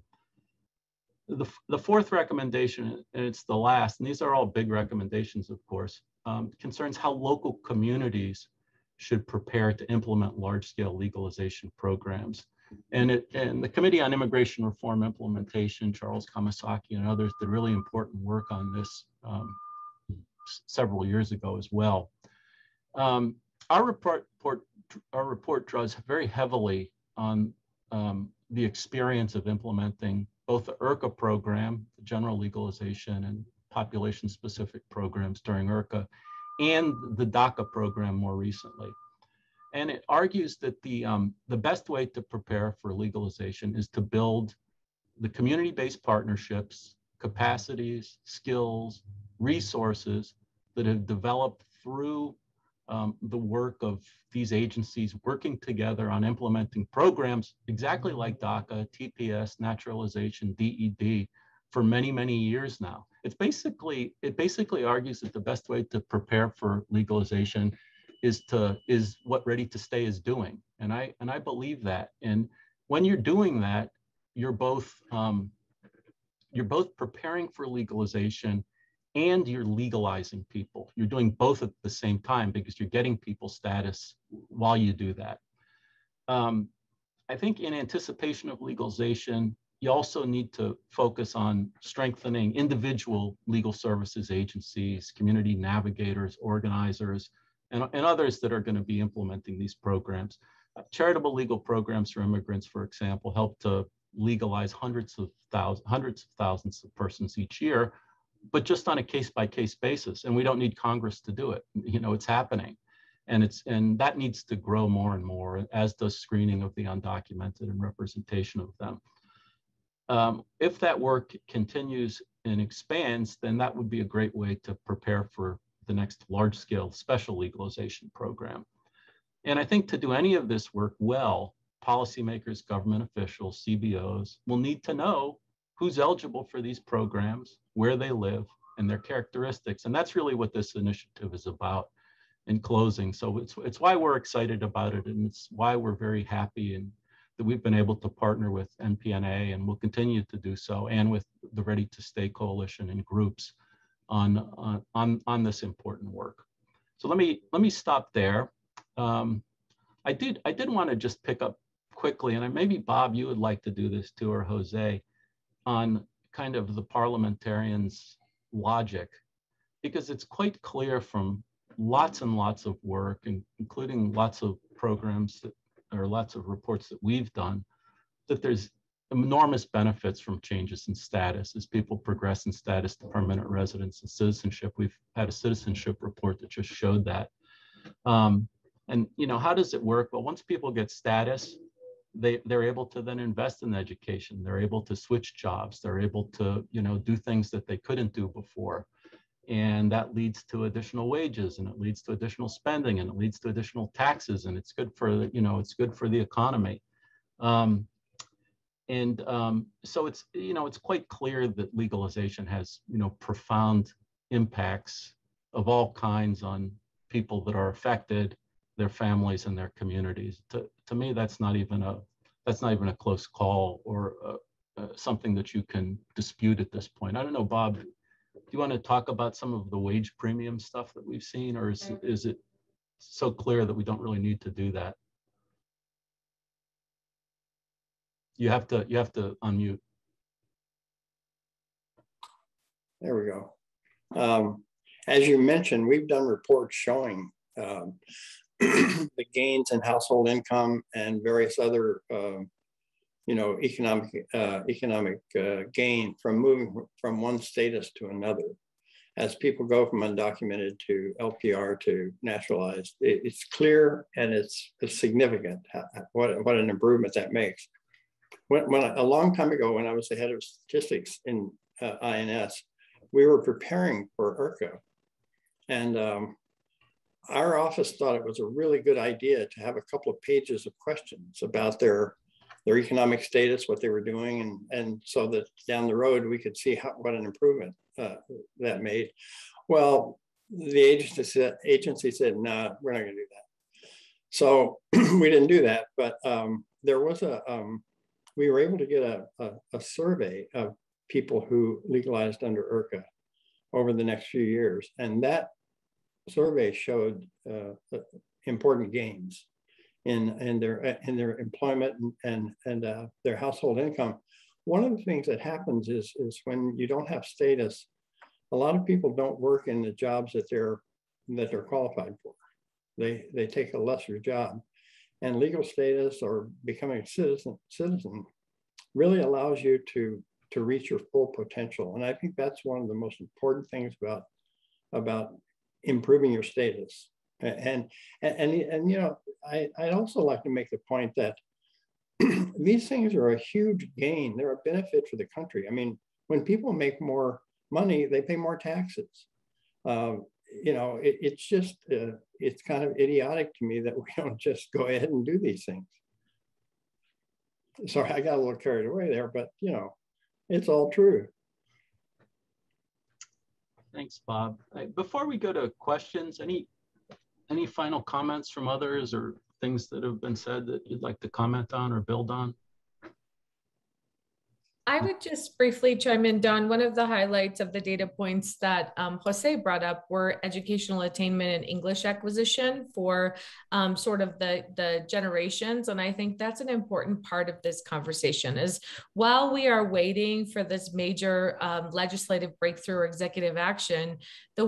The fourth recommendation, and it's the last, and these are all big recommendations, of course, concerns how local communities should prepare to implement large-scale legalization programs. And the Committee on Immigration Reform Implementation, Charles Kamasaki and others did really important work on this several years ago as well. Our report draws very heavily on the experience of implementing both the IRCA program, the general legalization and population-specific programs during IRCA, and the DACA program more recently. And it argues that the best way to prepare for legalization is to build the community-based partnerships, capacities, skills, resources that have developed through the work of these agencies working together on implementing programs exactly like DACA, TPS, naturalization, DED, for many, many years now. It basically argues that the best way to prepare for legalization is what Ready to Stay is doing. And I believe that. And when you're doing that, you're both preparing for legalization and you're legalizing people. You're doing both at the same time because you're getting people status while you do that. I think in anticipation of legalization, you also need to focus on strengthening individual legal services agencies, community navigators, organizers, and others that are going to be implementing these programs. Charitable legal programs for immigrants, for example, help to legalize hundreds of thousands of persons each year, but just on a case-by-case basis. And we don't need Congress to do it. You know, it's happening. And that needs to grow more and more, as does screening of the undocumented and representation of them. If that work continues and expands, then that would be a great way to prepare for the next large-scale special legalization program. And I think to do any of this work well, policymakers, government officials, CBOs will need to know who's eligible for these programs, where they live, and their characteristics. And that's really what this initiative is about in closing. So it's why we're excited about it, and it's why we're very happy and that we've been able to partner with NPNA, and will continue to do so, and with the Ready to Stay Coalition and groups on this important work. So let me stop there. I did want to just pick up quickly, and maybe Bob, you would like to do this too, or Jose, on kind of the parliamentarians' logic, because it's quite clear from lots and lots of work, including lots of programs or lots of reports that we've done, that there's enormous benefits from changes in status as people progress in status to permanent residence and citizenship. We've had a citizenship report that just showed that. And you know, how does it work? Well, once people get status, they're able to then invest in education. They're able to switch jobs. They're able to, you know, do things that they couldn't do before. And that leads to additional wages, and it leads to additional spending, and it leads to additional taxes, and it's good for, you know, it's good for the economy. So it's, you know, it's quite clear that legalization has, you know, profound impacts of all kinds on people that are affected, their families, and their communities. To me, that's not even a close call, or something that you can dispute at this point. I don't know, Bob, do you want to talk about some of the wage premium stuff that we've seen, or is it so clear that we don't really need to do that? You have to unmute. There we go. As you mentioned, we've done reports showing the gains in household income and various other, you know, economic gain from moving from one status to another. As people go from undocumented to LPR to naturalized, it's clear and it's significant what an improvement that makes. A long time ago, when I was the head of statistics in INS, we were preparing for IRCA, and our office thought it was a really good idea to have a couple of pages of questions about their economic status, what they were doing, and so that down the road we could see what an improvement that made. Well, the agency said, no, we're not going to do that. So we didn't do that, but there was we were able to get a survey of people who legalized under IRCA over the next few years, and that survey showed important gains in their employment and their household income. One of the things that happens is when you don't have status, a lot of people don't work in the jobs that they're qualified for. They take a lesser job, and legal status or becoming a citizen really allows you to reach your full potential. And I think that's one of the most important things about improving your status. And you know, I'd also like to make the point that these things are a huge gain. They're a benefit for the country. I mean, when people make more money, they pay more taxes. You know, it's just, it's kind of idiotic to me that we don't just go ahead and do these things. Sorry, I got a little carried away there, but you know, it's all true. Thanks, Bob. Before we go to questions, any final comments from others or things that have been said that you'd like to comment on or build on? I would just briefly chime in, Don. One of the highlights of the data points that Jose brought up were educational attainment and English acquisition for sort of the generations. And I think that's an important part of this conversation is while we are waiting for this major legislative breakthrough or executive action, the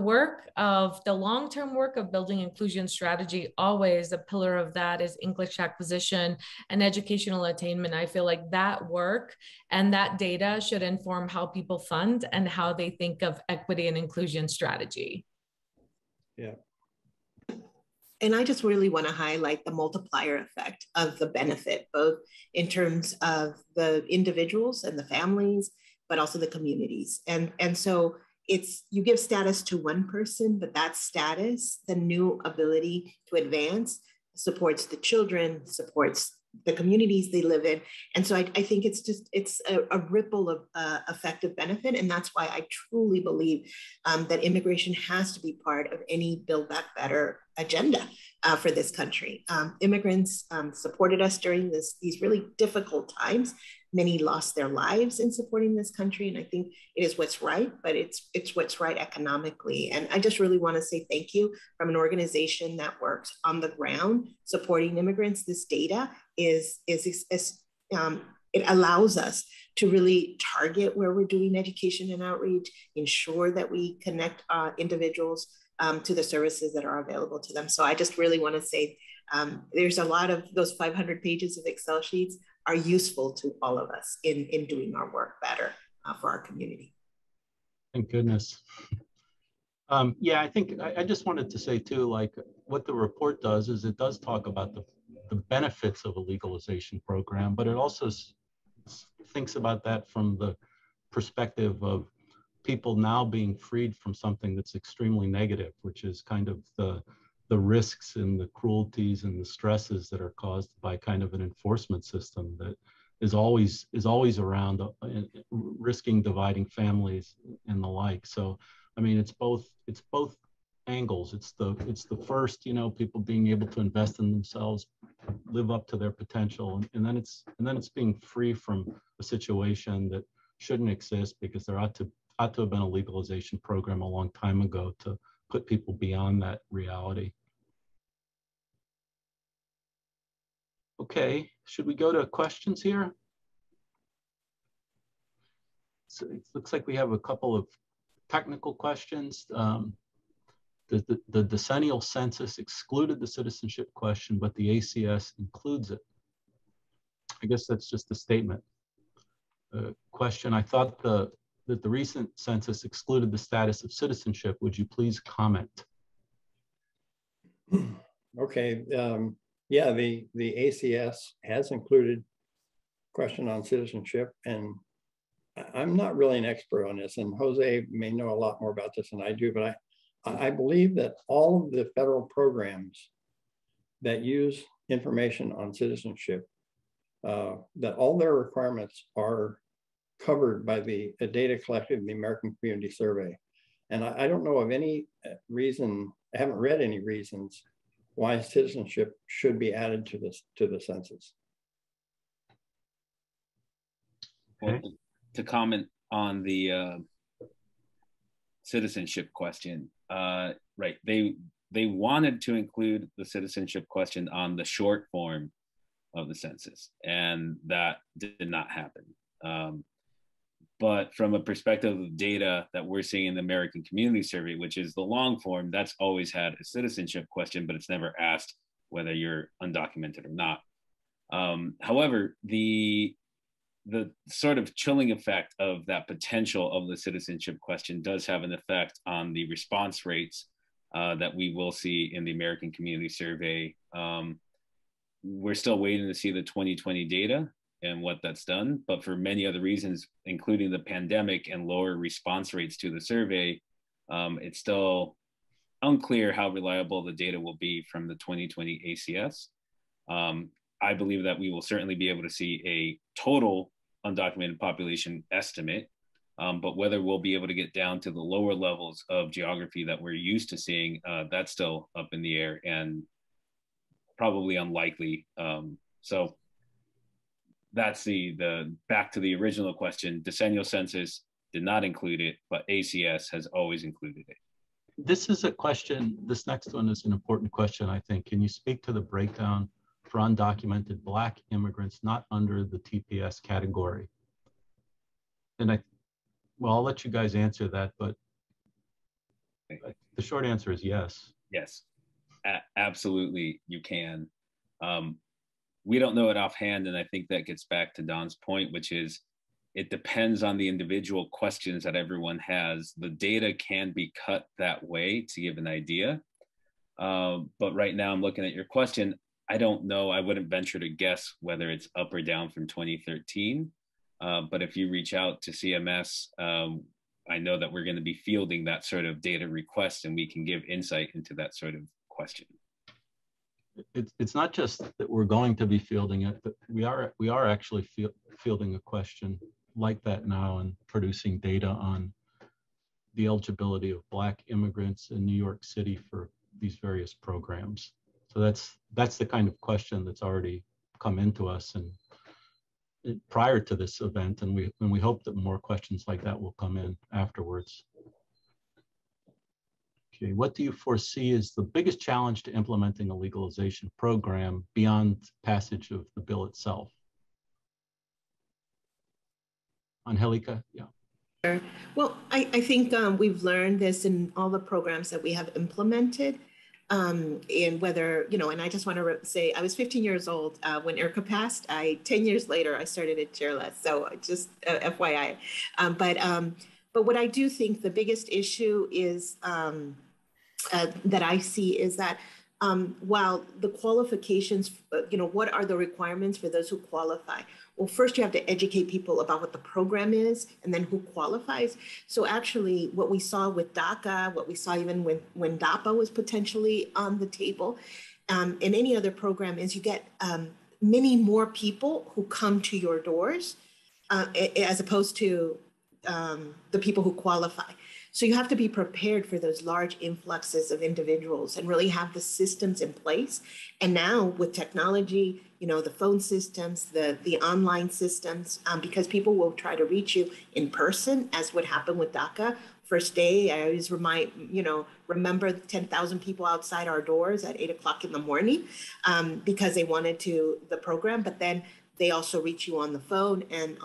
long-term work of building inclusion strategy, always a pillar of that is English acquisition and educational attainment. I feel like that work and that data should inform how people fund and how they think of equity and inclusion strategy. Yeah. And I just really want to highlight the multiplier effect of the benefit, both in terms of the individuals and the families, but also the communities. And so you give status to one person, but that status, the new ability to advance, supports the children, supports the communities they live in. And so I think it's a ripple of effective benefit. And that's why I truly believe that immigration has to be part of any Build Back Better agenda for this country. Immigrants supported us during these really difficult times. Many lost their lives in supporting this country. And I think it is what's right, but it's what's right economically. And I just really want to say thank you from an organization that works on the ground supporting immigrants. This data it allows us to really target where we're doing education and outreach, ensure that we connect individuals to the services that are available to them. So I just really want to say there's a lot of those 500 pages of Excel sheets are useful to all of us in doing our work better for our community. Thank goodness. Yeah, I think I just wanted to say too, like what the report does is it does talk about the benefits of a legalization program, but it also thinks about that from the perspective of people now being freed from something that's extremely negative, which is kind of the risks and the cruelties and the stresses that are caused by kind of an enforcement system that is always around risking dividing families and the like. So, I mean, it's both angles. It's the first, people being able to invest in themselves, live up to their potential, and then it's being free from a situation that shouldn't exist because there ought to have been a legalization program a long time ago to put people beyond that reality. Okay, should we go to questions here? So it looks like we have a couple of technical questions. The decennial census excluded the citizenship question, but the ACS includes it. I guess that's just a statement. Question, I thought that the recent census excluded the status of citizenship. Would you please comment? Okay, yeah, the ACS has included question on citizenship, and I'm not really an expert on this, and Jose may know a lot more about this than I do, but I believe that all of the federal programs that use information on citizenship, that all their requirements are covered by the data collected in the American Community Survey. And I don't know of any reason, I haven't read any reasons why citizenship should be added to the census. Well, to comment on the citizenship question, right? They wanted to include the citizenship question on the short form of the census, and that did not happen. But from a perspective of data that we're seeing in the American Community Survey, which is the long form, that's always had a citizenship question, but it's never asked whether you're undocumented or not. However, the sort of chilling effect of that potential of the citizenship question does have an effect on the response rates that we will see in the American Community Survey. We're still waiting to see the 2020 data and what that's done, but for many other reasons, including the pandemic and lower response rates to the survey, it's still unclear how reliable the data will be from the 2020 ACS. I believe that we will certainly be able to see a total undocumented population estimate But whether we'll be able to get down to the lower levels of geography that we're used to seeing, that's still up in the air and probably unlikely. So that's the back to the original question. Decennial census did not include it, but ACS has always included it. This is a question, this next one is an important question, I think. Can you speak to the breakdown for undocumented Black immigrants not under the TPS category? And well, I'll let you guys answer that, but the short answer is yes. Yes, absolutely, you can. We don't know it offhand, and I think that gets back to Don's point, which is it depends on the individual questions that everyone has. The data can be cut that way to give an idea. But right now I'm looking at your question. I don't know. I wouldn't venture to guess whether it's up or down from 2013. But if you reach out to CMS, I know that we're going to be fielding that sort of data request, and we can give insight into that sort of question. It's not just that we're going to be fielding it, but we are actually fielding a question like that now and producing data on the eligibility of Black immigrants in New York City for these various programs. So that's the kind of question that's already come into us and prior to this event, and we hope that more questions like that will come in afterwards. Okay, what do you foresee is the biggest challenge to implementing a legalization program beyond passage of the bill itself? Angelica, yeah. Sure. Well, I think we've learned this in all the programs that we have implemented. And whether, and I just want to say I was 15 years old when IRCA passed. 10 years later, I started at CHAIRLA. So just FYI. But what I do think the biggest issue is that I see is that while the qualifications, what are the requirements for those who qualify? Well, first you have to educate people about what the program is and then who qualifies. So actually what we saw with DACA, what we saw even when DAPA was potentially on the table, and any other program is you get many more people who come to your doors as opposed to the people who qualify. So you have to be prepared for those large influxes of individuals and really have the systems in place. And now with technology, the phone systems, the online systems, because people will try to reach you in person, as would happen with DACA. First day, I always remember 10,000 people outside our doors at 8 o'clock in the morning because they wanted the program, but then they also reach you on the phone and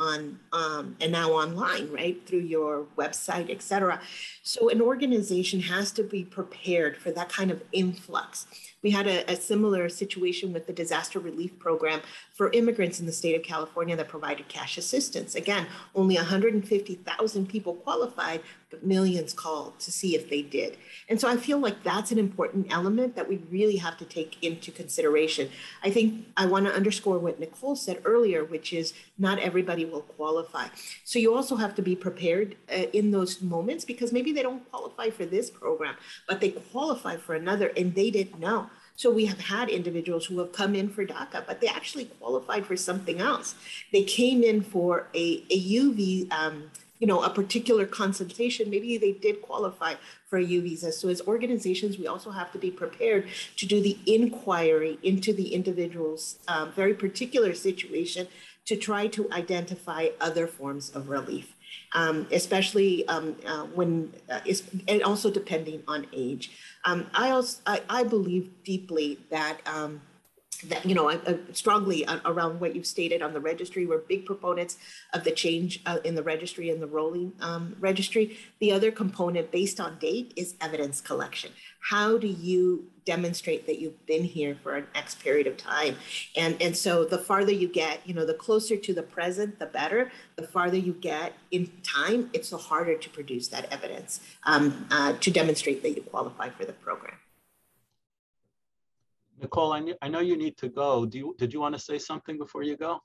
and now online, right, through your website, et cetera. So an organization has to be prepared for that kind of influx. We had a similar situation with the disaster relief program for immigrants in the state of California that provided cash assistance. Again, only 150,000 people qualified, but millions called to see if they did. And so I feel like that's an important element that we really have to take into consideration. I think I want to underscore what Nicole said earlier, which is not everybody will qualify. So you also have to be prepared in those moments, because maybe they don't qualify for this program, but they qualify for another and they didn't know. So we have had individuals who have come in for DACA, but they actually qualified for something else. They came in for a UV, a particular consultation. Maybe they did qualify for a U visa. So as organizations, we also have to be prepared to do the inquiry into the individual's very particular situation to try to identify other forms of relief. Especially when, and also depending on age. I believe deeply that, strongly around what you've stated on the registry. We're big proponents of the change in the registry and the rolling registry. The other component based on date is evidence collection. How do you demonstrate that you've been here for an X period of time? And so the farther you get, the closer to the present, the better. The farther you get in time, it's the harder to produce that evidence to demonstrate that you qualify for the program. Nicole, I know you need to go. Did you want to say something before you go?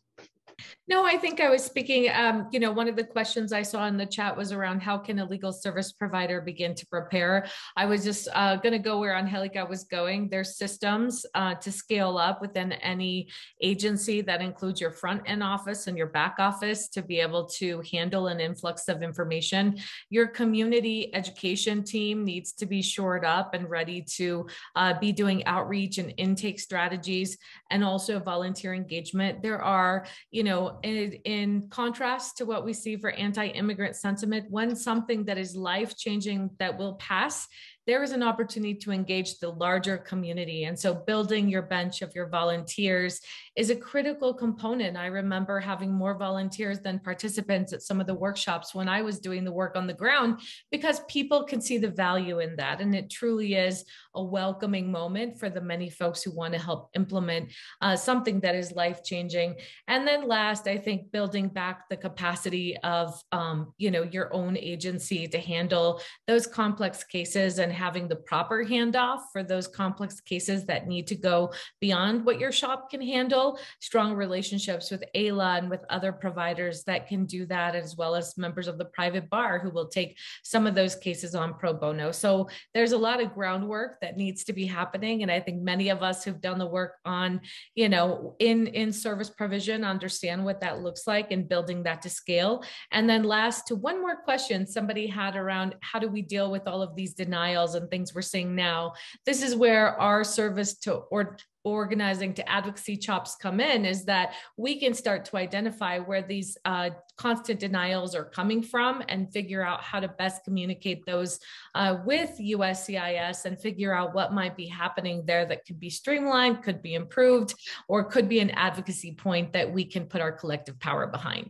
No, I think I was speaking, you know, one of the questions I saw in the chat was around how can a legal service provider begin to prepare? I was just going to go where Angelica was going. There's systems to scale up within any agency that includes your front end office and your back office to be able to handle an influx of information. Your community education team needs to be shored up and ready to be doing outreach and intake strategies, and also volunteer engagement. There are, you know, in contrast to what we see for anti-immigrant sentiment, when something that is life-changing that will pass, there is an opportunity to engage the larger community. And so building your bench of your volunteers is a critical component. I remember having more volunteers than participants at some of the workshops when I was doing the work on the ground, because people can see the value in that. And it truly is a welcoming moment for the many folks who want to help implement something that is life-changing. And then last, I think building back the capacity of, you know, your own agency to handle those complex cases and having the proper handoff for those complex cases that need to go beyond what your shop can handle, strong relationships with AILA and with other providers that can do that, as well as members of the private bar who will take some of those cases on pro bono. So there's a lot of groundwork that needs to be happening. And I think many of us who've done the work on, you know, in service provision understand what that looks like and building that to scale. And then last, to one more question somebody had around how do we deal with all of these denials and things we're seeing now. This is where our service to organizing to advocacy chops come in, is that we can start to identify where these constant denials are coming from and figure out how to best communicate those with USCIS and figure out what might be happening there that could be streamlined, could be improved, or could be an advocacy point that we can put our collective power behind.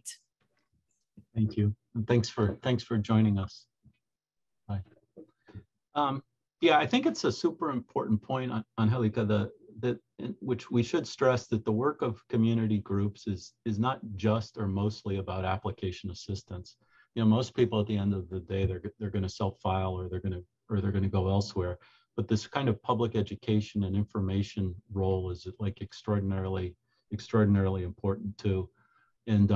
Thank you. And thanks for joining us. Bye. Yeah, I think it's a super important point, Angelica, which we should stress, that the work of community groups is not just or mostly about application assistance. You know, most people at the end of the day, they're going to self-file or they're going to go elsewhere. But this kind of public education and information role is like extraordinarily important too. And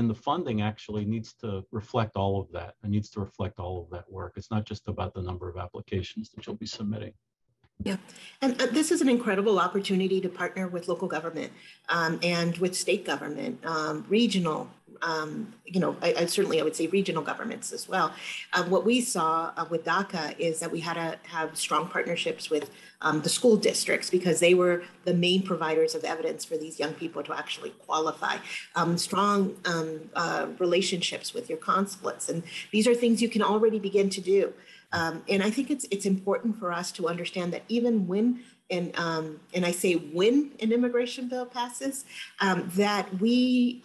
the funding actually needs to reflect all of that. It needs to reflect all of that work. It's not just about the number of applications that you'll be submitting. Yeah, and this is an incredible opportunity to partner with local government and with state government, regional, you know, I would say regional governments as well. What we saw with DACA is that we had to have strong partnerships with the school districts, because they were the main providers of evidence for these young people to actually qualify. Strong relationships with your consulates. And these are things you can already begin to do. And I think it's important for us to understand that even when, and I say when an immigration bill passes, that we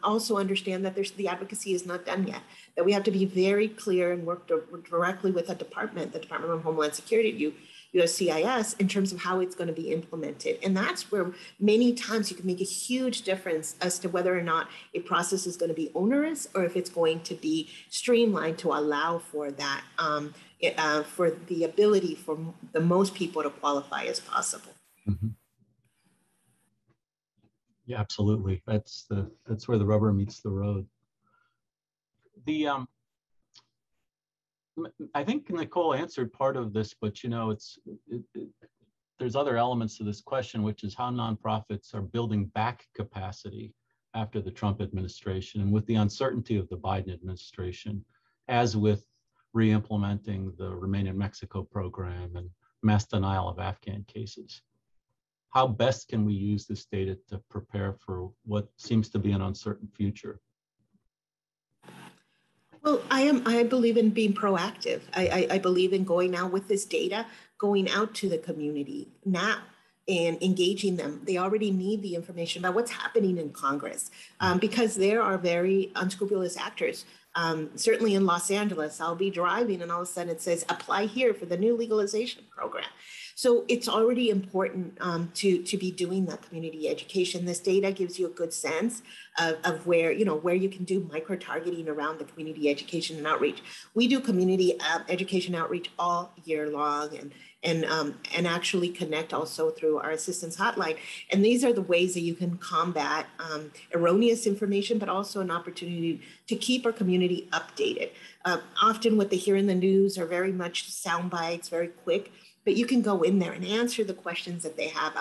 also understand that the advocacy is not done yet, that we have to be very clear and work directly with the Department of Homeland Security, USCIS, in terms of how it's going to be implemented. And that's where many times you can make a huge difference as to whether or not a process is going to be onerous or if it's going to be streamlined to allow for that, for the ability for the most people to qualify as possible. Mm-hmm. Yeah, absolutely. That's where the rubber meets the road. I think Nicole answered part of this, but you know, there's other elements to this question, which is how nonprofits are building back capacity after the Trump administration and with the uncertainty of the Biden administration, as with re-implementing the Remain in Mexico program and mass denial of Afghan cases. How best can we use this data to prepare for what seems to be an uncertain future? Well, I believe in being proactive. I believe in going out with this data, going out to the community now and engaging them. They already need the information about what's happening in Congress, because there are very unscrupulous actors. Certainly in Los Angeles, I'll be driving and all of a sudden it says, apply here for the new legalization program. So it's already important to be doing that community education. This data gives you a good sense of where, where you can do micro-targeting around the community education and outreach. We do community education outreach all year long, and actually connect also through our assistance hotline. And these are the ways that you can combat erroneous information, but also an opportunity to keep our community updated. Often what they hear in the news are very much sound bites, very quick, but you can go in there and answer the questions that they have,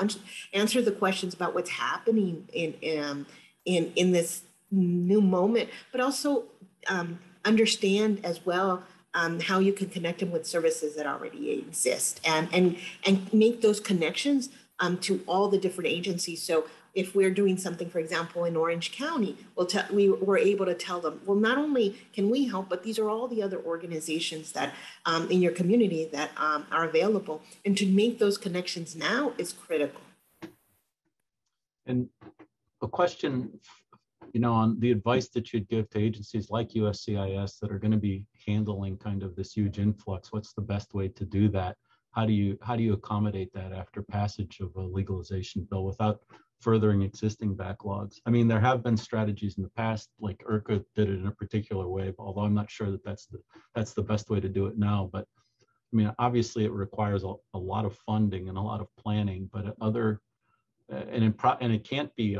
answer the questions about what's happening in this new moment, but also understand as well how you can connect them with services that already exist, and make those connections to all the different agencies. So if we're doing something, for example, in Orange County, we were able to tell them, well, not only can we help, but these are all the other organizations that in your community that are available. And to make those connections now is critical. And a question, on the advice that you'd give to agencies like USCIS that are going to be handling kind of this huge influx, what's the best way to do that? How do you accommodate that after passage of a legalization bill without furthering existing backlogs? I mean, there have been strategies in the past, like IRCA did it in a particular way, although I'm not sure that that's the best way to do it now. But I mean, obviously it requires a lot of funding and a lot of planning, but and it can't be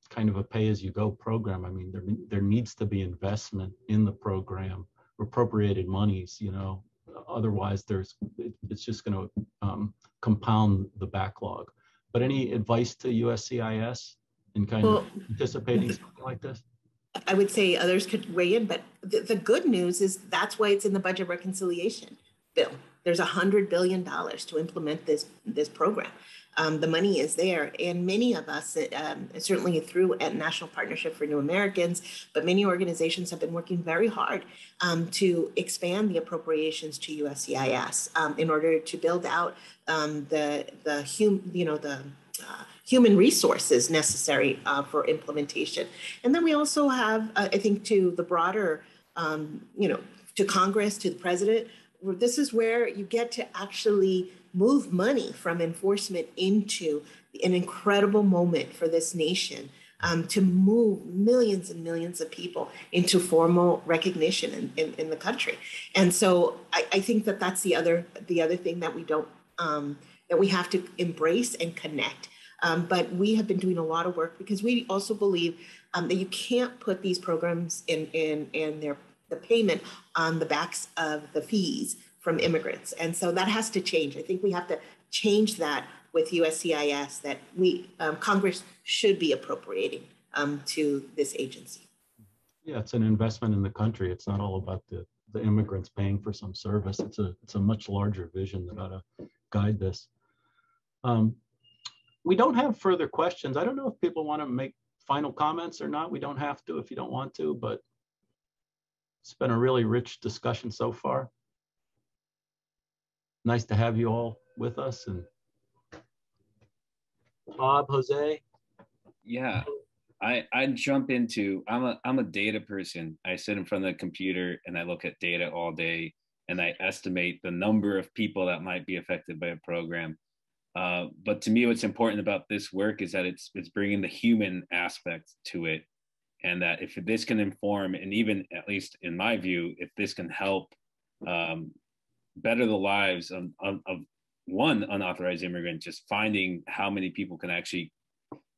kind of a pay-as-you-go program. I mean, there needs to be investment in the program, appropriated monies, otherwise it's just going to compound the backlog. But any advice to USCIS in kind of anticipating something like this? I would say others could weigh in, but the good news is that's why it's in the budget reconciliation bill. There's $100 billion to implement this program. The money is there, and many of us, certainly through a National Partnership for New Americans, but many organizations have been working very hard to expand the appropriations to USCIS in order to build out the human resources necessary for implementation. And then we also have, I think, to the broader, to Congress, to the president, this is where you get to actually move money from enforcement into an incredible moment for this nation to move millions and millions of people into formal recognition in the country. And so I think that that's the other thing that we don't, that we have to embrace and connect. But we have been doing a lot of work because we also believe that you can't put these programs in the payment on the backs of the fees from immigrants. And so that has to change. I think we have to change that with USCIS, that Congress should be appropriating to this agency. Yeah, it's an investment in the country. It's not all about the immigrants paying for some service. It's a much larger vision that ought to guide this. We don't have further questions. I don't know if people want to make final comments or not. We don't have to if you don't want to, but it's been a really rich discussion so far. Nice to have you all with us. And Bob, Jose. Yeah, I jump into, I'm a data person. I sit in front of the computer and I look at data all day and I estimate the number of people that might be affected by a program. But to me, what's important about this work is that it's bringing the human aspect to it. And that if this can inform, and even at least in my view, if this can help better the lives of one unauthorized immigrant, just finding how many people can actually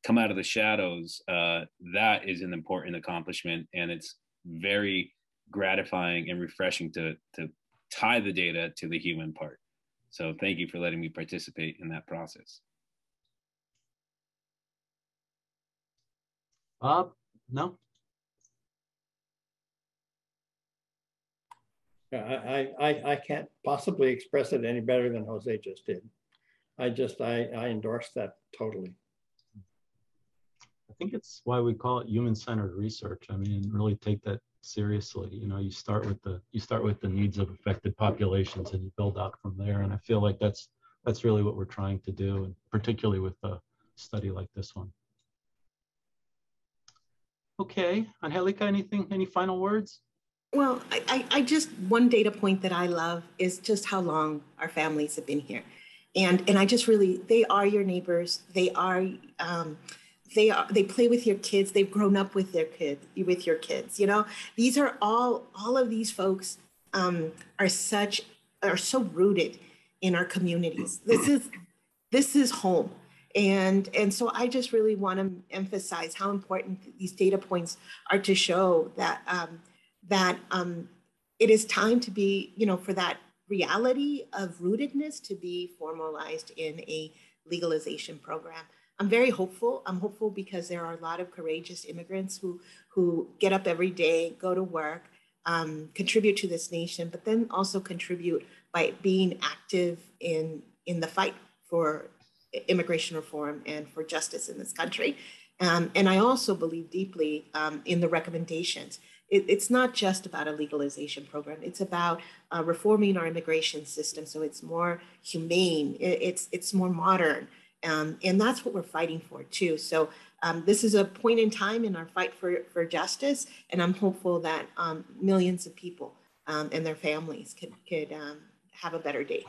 come out of the shadows, that is an important accomplishment. And it's very gratifying and refreshing to tie the data to the human part. So thank you for letting me participate in that process. Bob, no? I can't possibly express it any better than Jose just did. I endorse that totally. I think it's why we call it human-centered research. I mean, really take that seriously. You start with the needs of affected populations and you build out from there. And I feel like that's really what we're trying to do, and particularly with a study like this one. Okay, Angelica, any final words? Well, I just, one data point that I love is just how long our families have been here. And I just really, they are your neighbors. They play with your kids. They've grown up with your kids. You know, these are all of these folks are so rooted in our communities. This is home. And so I just really want to emphasize how important these data points are to show that it is time to be, you know, for that reality of rootedness to be formalized in a legalization program. I'm very hopeful. I'm hopeful because there are a lot of courageous immigrants who get up every day, go to work, contribute to this nation, but then also contribute by being active in the fight for immigration reform and for justice in this country. And I also believe deeply in the recommendations. It's not just about a legalization program. It's about reforming our immigration system so it's more humane, it's more modern. And that's what we're fighting for too. So this is a point in time in our fight for justice. And I'm hopeful that millions of people and their families could have a better day.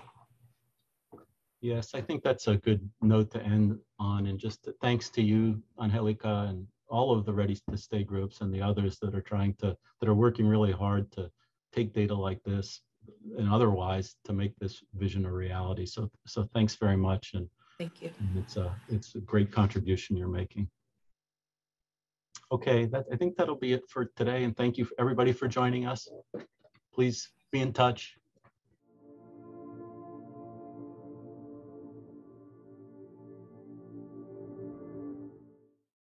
Yes, I think that's a good note to end on. And just thanks to you, Angelica, and all of the Ready to Stay groups and the others that are working really hard to take data like this and otherwise to make this vision a reality. So thanks very much. And thank you. And it's a great contribution you're making. Okay, I think that'll be it for today. And thank you everybody for joining us. Please be in touch.